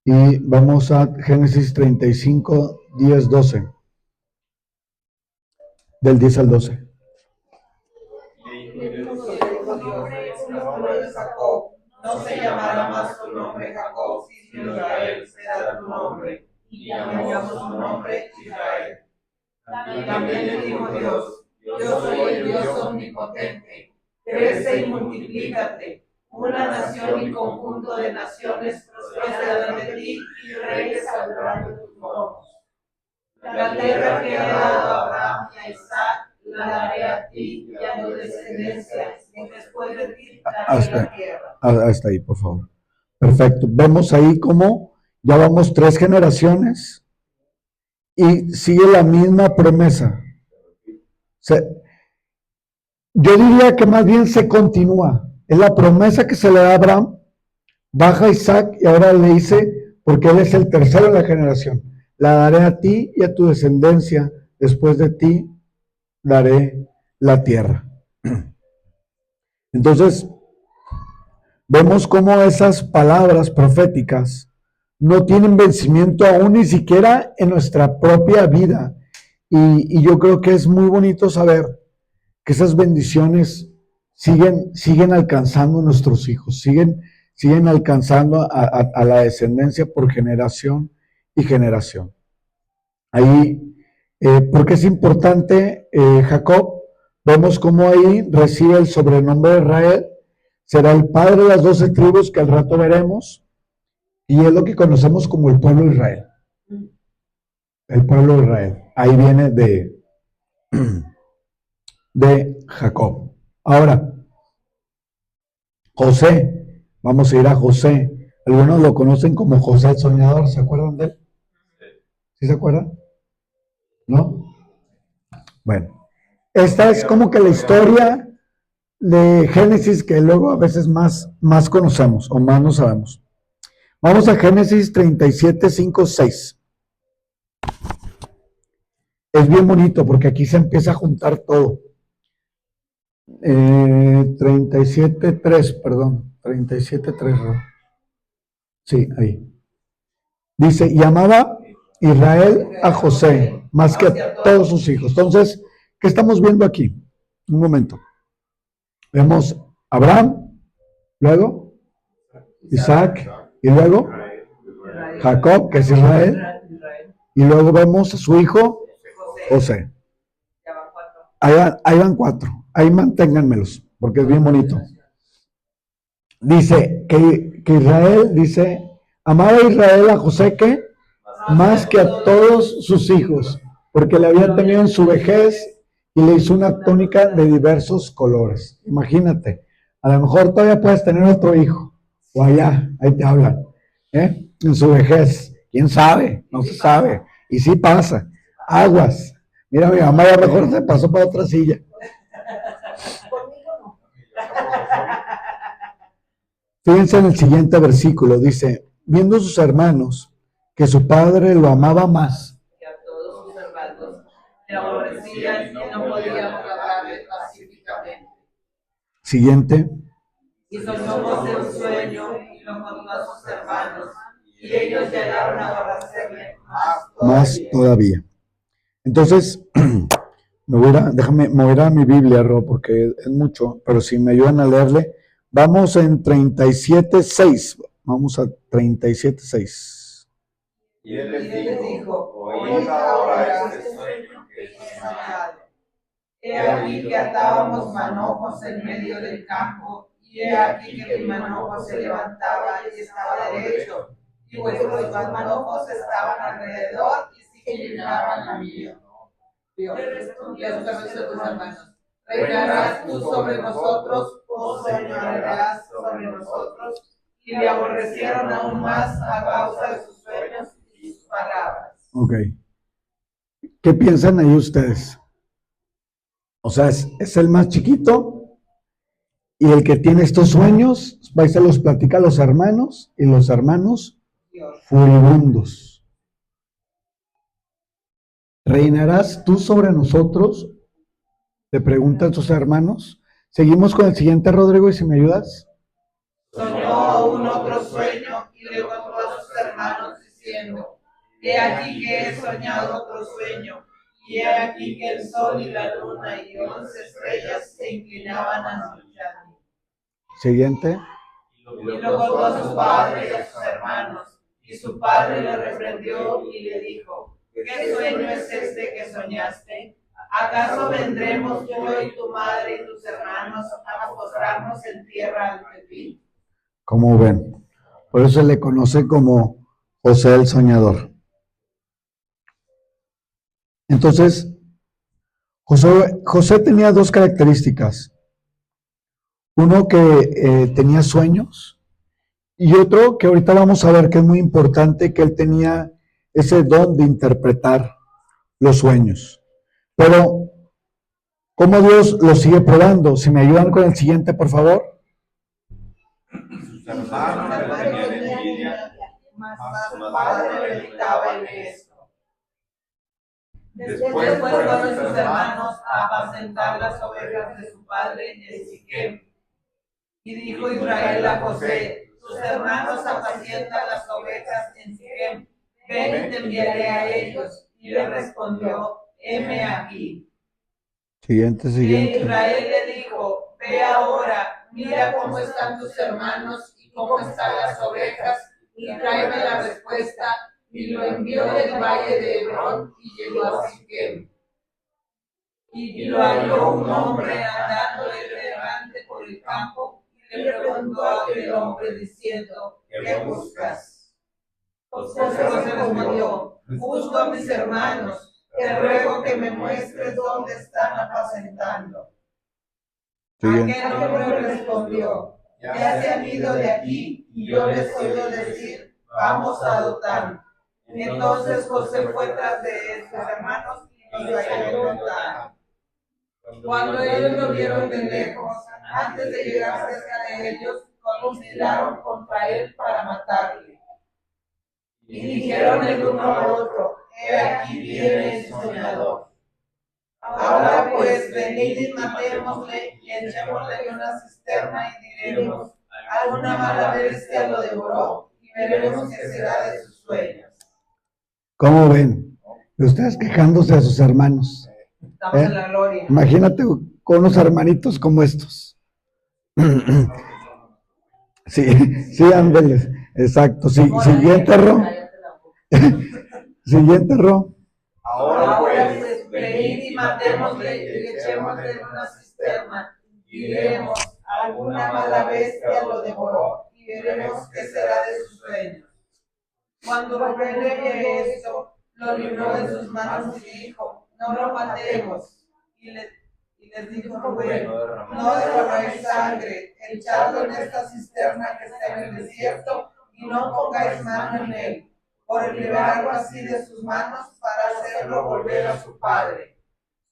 Y vamos a Génesis 35, 10, 12. Del 10 al 12. Y le dijo Dios, el nombre de Jacob no se llamará más tu nombre Jacob, sino Israel será tu nombre. Y llamó su nombre Israel. Y también le dijo Dios, yo soy el Dios omnipotente, crece y multiplícate. Una nación y conjunto de naciones procederán de ti y reyes saldrán de tus loros. La tierra que he dado a Abraham y a Isaac la daré a ti y a tu descendencia, y después de ti daré la tierra. Hasta ahí, por favor. Perfecto. Vemos ahí cómo ya vamos 3 generaciones y sigue la misma promesa. Yo diría que más bien se continúa. Es la promesa que se le da a Abraham, baja Isaac y ahora le dice, porque él es el tercero de la generación, la daré a ti y a tu descendencia, después de ti daré la tierra. Entonces, vemos cómo esas palabras proféticas no tienen vencimiento aún ni siquiera en nuestra propia vida. Y yo creo que es muy bonito saber que esas bendiciones siguen alcanzando a nuestros hijos, siguen alcanzando a la descendencia por generación y generación. Ahí, porque es importante, Jacob, vemos cómo ahí recibe el sobrenombre de Israel, será el padre de las 12 tribus que al rato veremos, y es lo que conocemos como el pueblo de Israel. El pueblo de Israel. Ahí viene de Jacob. Ahora, José, vamos a ir a José. Algunos lo conocen como José el Soñador, ¿se acuerdan de él? ¿Sí se acuerdan? ¿No? Bueno, esta es como que la historia de Génesis que luego a veces más conocemos o más no sabemos. Vamos a Génesis 37, 5, 6. Es bien bonito porque aquí se empieza a juntar todo. 37.3, perdón, 37.3. Sí, ahí. Dice, y amaba Israel a José más que a todos sus hijos. Entonces, ¿qué estamos viendo aquí? Un momento. Vemos Abraham, luego Isaac, y luego Jacob, que es Israel, y luego vemos a su hijo José. Ahí van 4. Ahí manténganmelos, porque es bien bonito. Dice que Israel, dice, amaba a Israel a José, ¿qué? Más que a todos sus hijos, porque le había tenido en su vejez y le hizo una túnica de diversos colores. Imagínate, a lo mejor todavía puedes tener otro hijo, o allá, ahí te hablan, en su vejez. ¿Quién sabe? No se sabe. Y sí pasa. Aguas. Mira, mi mamá a lo mejor se pasó para otra silla. Fíjense en el siguiente versículo, dice, viendo sus hermanos que su padre lo amaba más. Y a todos sus hermanos le aborrecían y no podían hablarle pacíficamente. Siguiente. Y soñó José un sueño y lo contó a sus hermanos, y ellos llegaron a aborrecerle Más todavía. Entonces, me voy a ir a mi Biblia, Ro, porque es mucho, pero si me ayudan a leerle, vamos en 37.6. Vamos a 37.6. Y él les dijo, oíd ahora este sueño que he soñado. He aquí que atábamos manojos en medio del campo, y he aquí que mi manojo se levantaba y estaba derecho, y vuestros manojos estaban alrededor y se llenaban la mía. Le respondió a sus hermanos, ¿reinarás tú sobre nosotros o soñarás sobre nosotros? Y le aborrecieron aún más a causa de sus sueños y sus palabras. Ok. ¿Qué piensan ahí ustedes? O sea, es el más chiquito Y el que tiene estos sueños, va y se los platica a los hermanos, y los hermanos furibundos. ¿Reinarás tú sobre nosotros? Le preguntan sus hermanos. Seguimos con el siguiente, Rodrigo, y si me ayudas. Soñó aún otro sueño y le contó a sus hermanos diciendo: He aquí que he soñado otro sueño, y he aquí que el sol y la luna y 11 estrellas se inclinaban hacia mí. Siguiente. Y lo contó a su padre y a sus hermanos, y su padre le reprendió y le dijo: ¿Qué sueño es este que soñaste? ¿Acaso vendremos yo y tu madre y tus hermanos a postrarnos en tierra ante ti? Como ven, por eso se le conoce como José el Soñador. Entonces, José tenía dos características. Uno que tenía sueños y otro que ahorita vamos a ver que es muy importante, que él tenía ese don de interpretar los sueños. Pero, ¿cómo Dios lo sigue probando? Si me ayudan con el siguiente, por favor. Sus hermanos le tenían envidia, Mas su padre meditaba en esto. Después Fueron sus hermanos a apacentar las ovejas de su padre en Siquem. Y dijo Israel a José: tus hermanos apacientan las ovejas en Siquem, ven y te enviaré a ellos. Y le respondió: heme aquí. Siguiente. Y Israel le dijo: ve ahora, mira cómo están tus hermanos y cómo están las ovejas, y tráeme la respuesta. Y lo envió del valle de Hebrón y llegó a Siquem. Y lo halló un hombre andando errante por el campo, y le preguntó a aquel hombre diciendo: ¿qué buscas? José respondió: busco a mis hermanos, te ruego que me muestres dónde están apacentando. Aquel hombre respondió: ya se han ido de aquí, y yo les oigo decir: vamos a Dotán. Entonces José fue tras de sus hermanos y los halló en Dotán. Cuando ellos lo vieron de lejos, antes de llegar cerca de ellos, conspiraron contra él para matarle. Y dijeron el uno al otro: he aquí viene el soñador. Ahora pues, venid y matémosle y echémosle en una cisterna y diremos: alguna mala bestia lo devoró, y veremos qué será de sus sueños. ¿Cómo ven? Y ustedes quejándose a sus hermanos. Estamos en la gloria. Imagínate con unos hermanitos como estos. Sí, ándeles. Exacto. Sí, siguiente, Ro. Siguiente, Ro. Ahora pues, venid y matémosle y echémosle en una cisterna, y diremos: alguna mala bestia lo devoró, y veremos qué será de sus sueños. Cuando Rubén vio esto, lo libró de sus manos y dijo: no lo matemos. Y les dijo Rubén: no derraméis sangre, echadlo en esta cisterna que está en el desierto, y no pongáis mano en él, por liberarlo así de sus manos para hacerlo volver a su padre.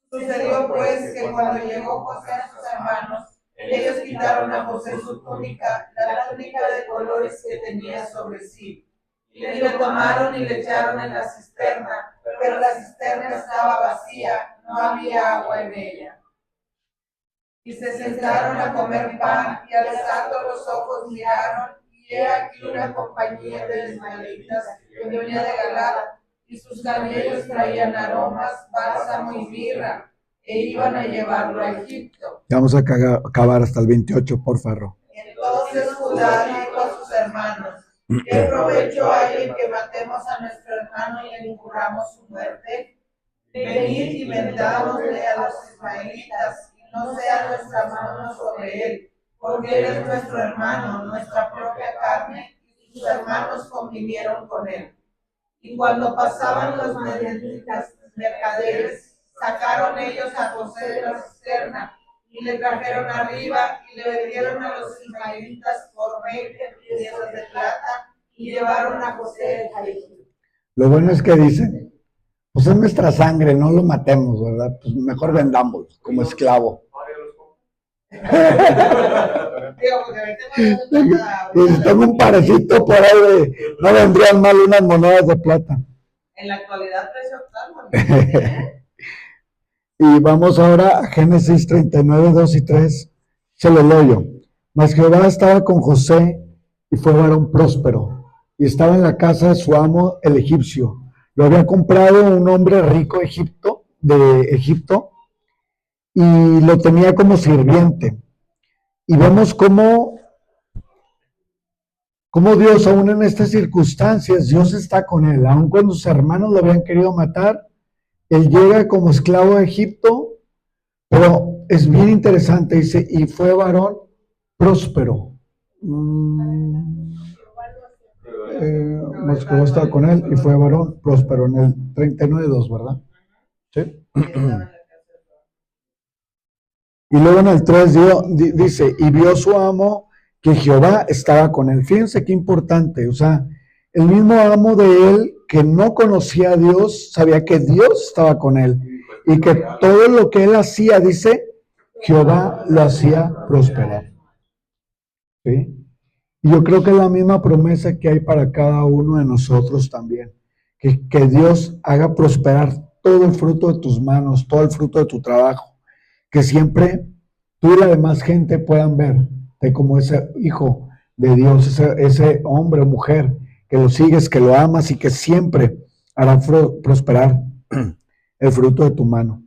Sucedió pues que cuando llegó José a sus hermanos, ellos quitaron a José su túnica, la túnica de colores que tenía sobre sí. Y le tomaron y le echaron en la cisterna, pero la cisterna estaba vacía, no había agua en ella. Y se sentaron a comer pan, y alzando los ojos miraron, y he aquí una compañía de ismaelitas que venía de Galada, y sus camellos traían aromas, bálsamo y mirra, e iban a llevarlo a Egipto. Vamos a acabar hasta el 28, por favor. Entonces Judá dijo a sus hermanos: ¿qué provecho hay en que matemos a nuestro hermano y le encurramos su muerte? Venid y vendámosle a los ismaelitas, y no sea nuestra mano sobre él, porque él es nuestro hermano, nuestra propia carne, y sus hermanos convivieron con él. Y cuando pasaban los mercaderes, sacaron ellos a José de la cisterna, y le trajeron arriba, y le vendieron a los ismaelitas por 20 piezas de plata, y llevaron a José a Egipto. Lo bueno es que dicen, pues es nuestra sangre, no lo matemos, ¿verdad? Pues mejor vendámoslo como esclavo. Digo, porque ahorita no me plata. Y si tengo un parecito por ahí, no vendrían mal unas monedas de plata. En la actualidad precio actual. Y vamos ahora a Génesis 39, 2 y 3. Se lo leo yo. Mas Jehová estaba con José y fue varón próspero. Y estaba en la casa de su amo, el egipcio. Lo había comprado un hombre rico de Egipto y lo tenía como sirviente. Y vemos cómo Dios, aún en estas circunstancias, Dios está con él. Aun cuando sus hermanos lo habían querido matar, él llega como esclavo a Egipto. Pero es bien interesante, dice, y fue varón próspero. Jehová estaba con él y fue varón próspero en el 39:2, ¿verdad? Sí. Y luego en el 3 dice, y vio su amo que Jehová estaba con él. Fíjense qué importante, o sea, el mismo amo de él que no conocía a Dios, sabía que Dios estaba con él y que todo lo que él hacía, dice, Jehová lo hacía prosperar. ¿Sí? Y yo creo que es la misma promesa que hay para cada uno de nosotros también, que Dios haga prosperar todo el fruto de tus manos, todo el fruto de tu trabajo, que siempre tú y la demás gente puedan ver de como ese hijo de Dios, ese hombre o mujer que lo sigues, que lo amas y que siempre hará prosperar el fruto de tu mano.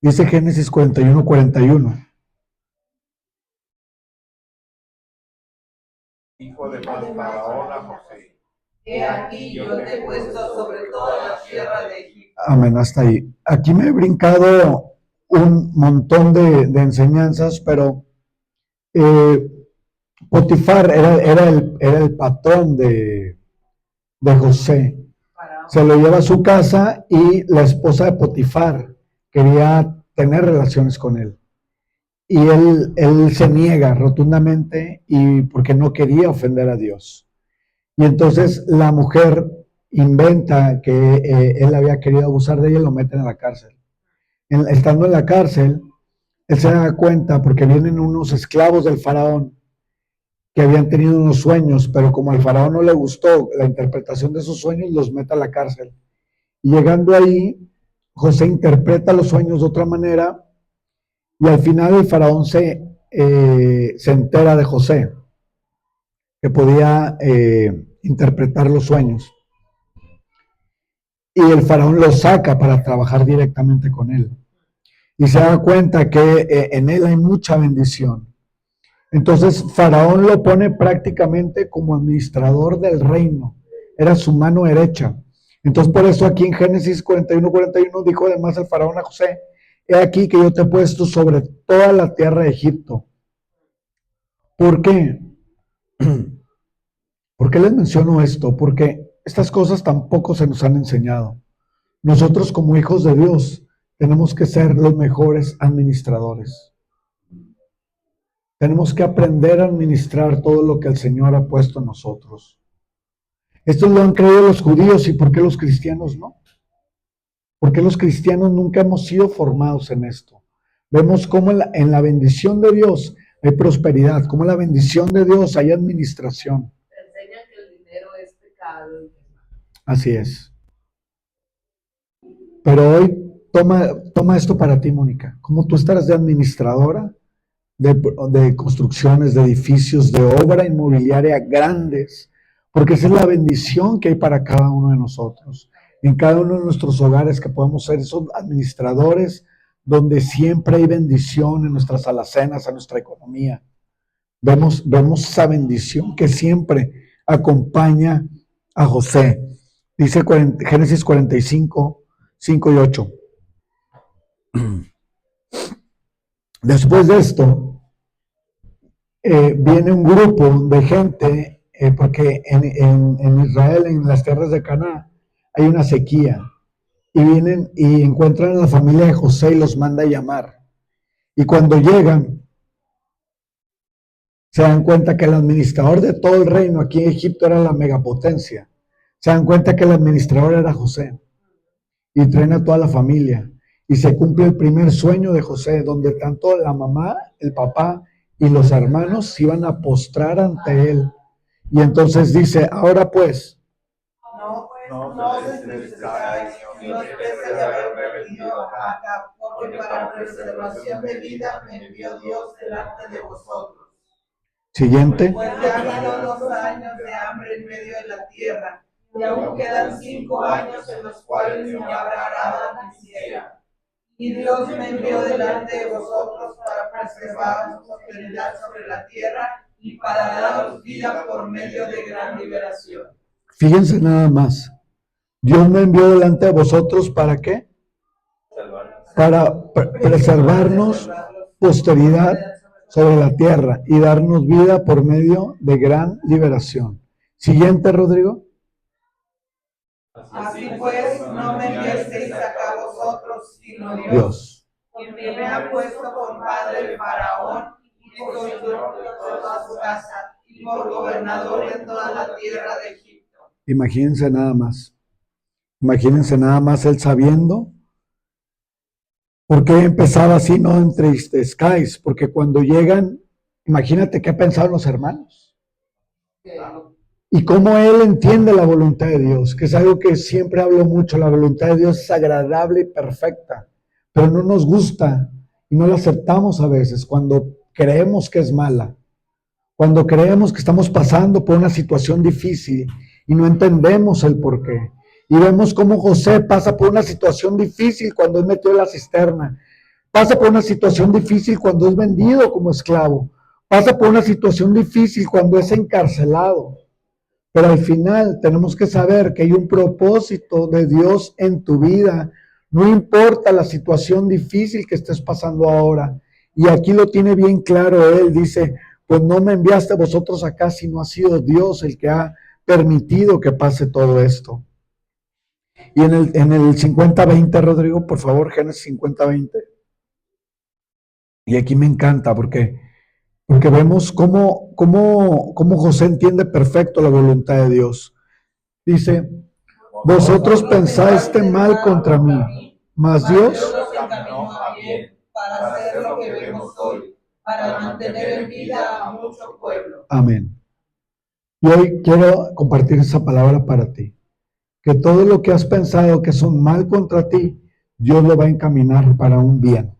Dice Génesis 41, 41. Dijo además Faraón a José: He aquí yo te he puesto sobre toda la tierra de Egipto. Amén, hasta ahí. Aquí me he brincado un montón de enseñanzas, pero Potifar era el patrón de José. Se lo lleva a su casa y la esposa de Potifar quería tener relaciones con él. Y él se niega rotundamente y porque no quería ofender a Dios. Y entonces la mujer inventa que él había querido abusar de ella y lo meten en la cárcel. Estando en la cárcel, él se da cuenta porque vienen unos esclavos del faraón que habían tenido unos sueños, pero como al faraón no le gustó la interpretación de esos sueños, los mete a la cárcel. Y llegando ahí, José interpreta los sueños de otra manera y al final el faraón se entera de José, que podía interpretar los sueños. Y el faraón lo saca para trabajar directamente con él. Y se da cuenta que en él hay mucha bendición. Entonces Faraón lo pone prácticamente como administrador del reino. Era su mano derecha. Entonces por eso aquí en Génesis 41, 41 dijo además el Faraón a José: he aquí que yo te he puesto sobre toda la tierra de Egipto. ¿Por qué? ¿Por qué les menciono esto? Porque estas cosas tampoco se nos han enseñado. Nosotros como hijos de Dios tenemos que ser los mejores administradores. Tenemos que aprender a administrar todo lo que el Señor ha puesto en nosotros. Esto lo han creído los judíos, ¿y por qué los cristianos no? ¿Por qué los cristianos nunca hemos sido formados en esto? Vemos cómo en la bendición de Dios hay prosperidad, cómo en la bendición de Dios hay administración. Te enseñan que el dinero es pecado. Así es. Pero hoy toma esto para ti, Mónica. ¿Cómo tú estarás de administradora? De construcciones, de edificios, de obra inmobiliaria grandes, porque esa es la bendición que hay para cada uno de nosotros, en cada uno de nuestros hogares, que podemos ser esos administradores donde siempre hay bendición en nuestras alacenas, en nuestra economía. Vemos esa bendición que siempre acompaña a José. Dice Génesis 45, 5 y 8. Después de esto, viene un grupo de gente, porque en Israel, en las tierras de Canaán, hay una sequía. Y vienen y encuentran a la familia de José y los manda a llamar. Y cuando llegan, se dan cuenta que el administrador de todo el reino aquí en Egipto era la megapotencia. Se dan cuenta que el administrador era José. Y traen a toda la familia. y se cumple el primer sueño de José, donde tanto la mamá, el papá y los hermanos se iban a postrar ante él. Y entonces dice, ahora pues, No os entristezáis, ni os pese de haberme venido acá, porque para preservación de vida me envió Dios delante de vosotros. siguiente, Pues ya ha habido 2 años de hambre en medio de la tierra, y aún quedan 5 años en los cuales ni habrá arado ni siega. Y Dios me envió delante de vosotros para preservar su prosperidad sobre la tierra y para daros vida por medio de gran liberación. fíjense nada más. Dios me envió delante de vosotros ¿para qué? Para preservarnos posteridad sobre la tierra y darnos vida por medio de gran liberación. Siguiente, Rodrigo. Así pues, no me enviasteis acá vosotros, sino Dios. quien me ha puesto por padre de Faraón, y soy yo de toda su casa, y por gobernador de toda la tierra de Egipto. Imagínense nada más. Imagínense nada más él sabiendo. ¿Por qué empezaba así? No entristezcáis, porque cuando llegan, imagínate qué pensaban los hermanos. Y cómo él entiende la voluntad de Dios, que es algo que siempre hablo mucho, la voluntad de Dios es agradable y perfecta, pero no nos gusta y no la aceptamos a veces cuando creemos que es mala, cuando creemos que estamos pasando por una situación difícil y no entendemos el porqué. Y vemos cómo José pasa por una situación difícil cuando es metido en la cisterna, pasa por una situación difícil cuando es vendido como esclavo, pasa por una situación difícil cuando es encarcelado. Pero al final tenemos que saber que hay un propósito de Dios en tu vida. No importa la situación difícil que estés pasando ahora. Y aquí lo tiene bien claro él. Dice, pues no me enviaste vosotros acá, sino ha sido Dios el que ha permitido que pase todo esto. Y en el 50-20, Rodrigo, por favor, Génesis 50-20. Y aquí me encanta porque vemos cómo José entiende perfecto la voluntad de Dios. Dice, vosotros pensaste mal contra mí, mas Dios los encaminó a bien para hacer lo que vemos hoy, para mantener en vida a mucho pueblo. Amén. Y hoy quiero compartir esa palabra para ti. Que todo lo que has pensado que son mal contra ti, Dios lo va a encaminar para un bien,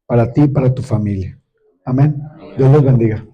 para ti y para tu familia. Amén. Dios los bendiga.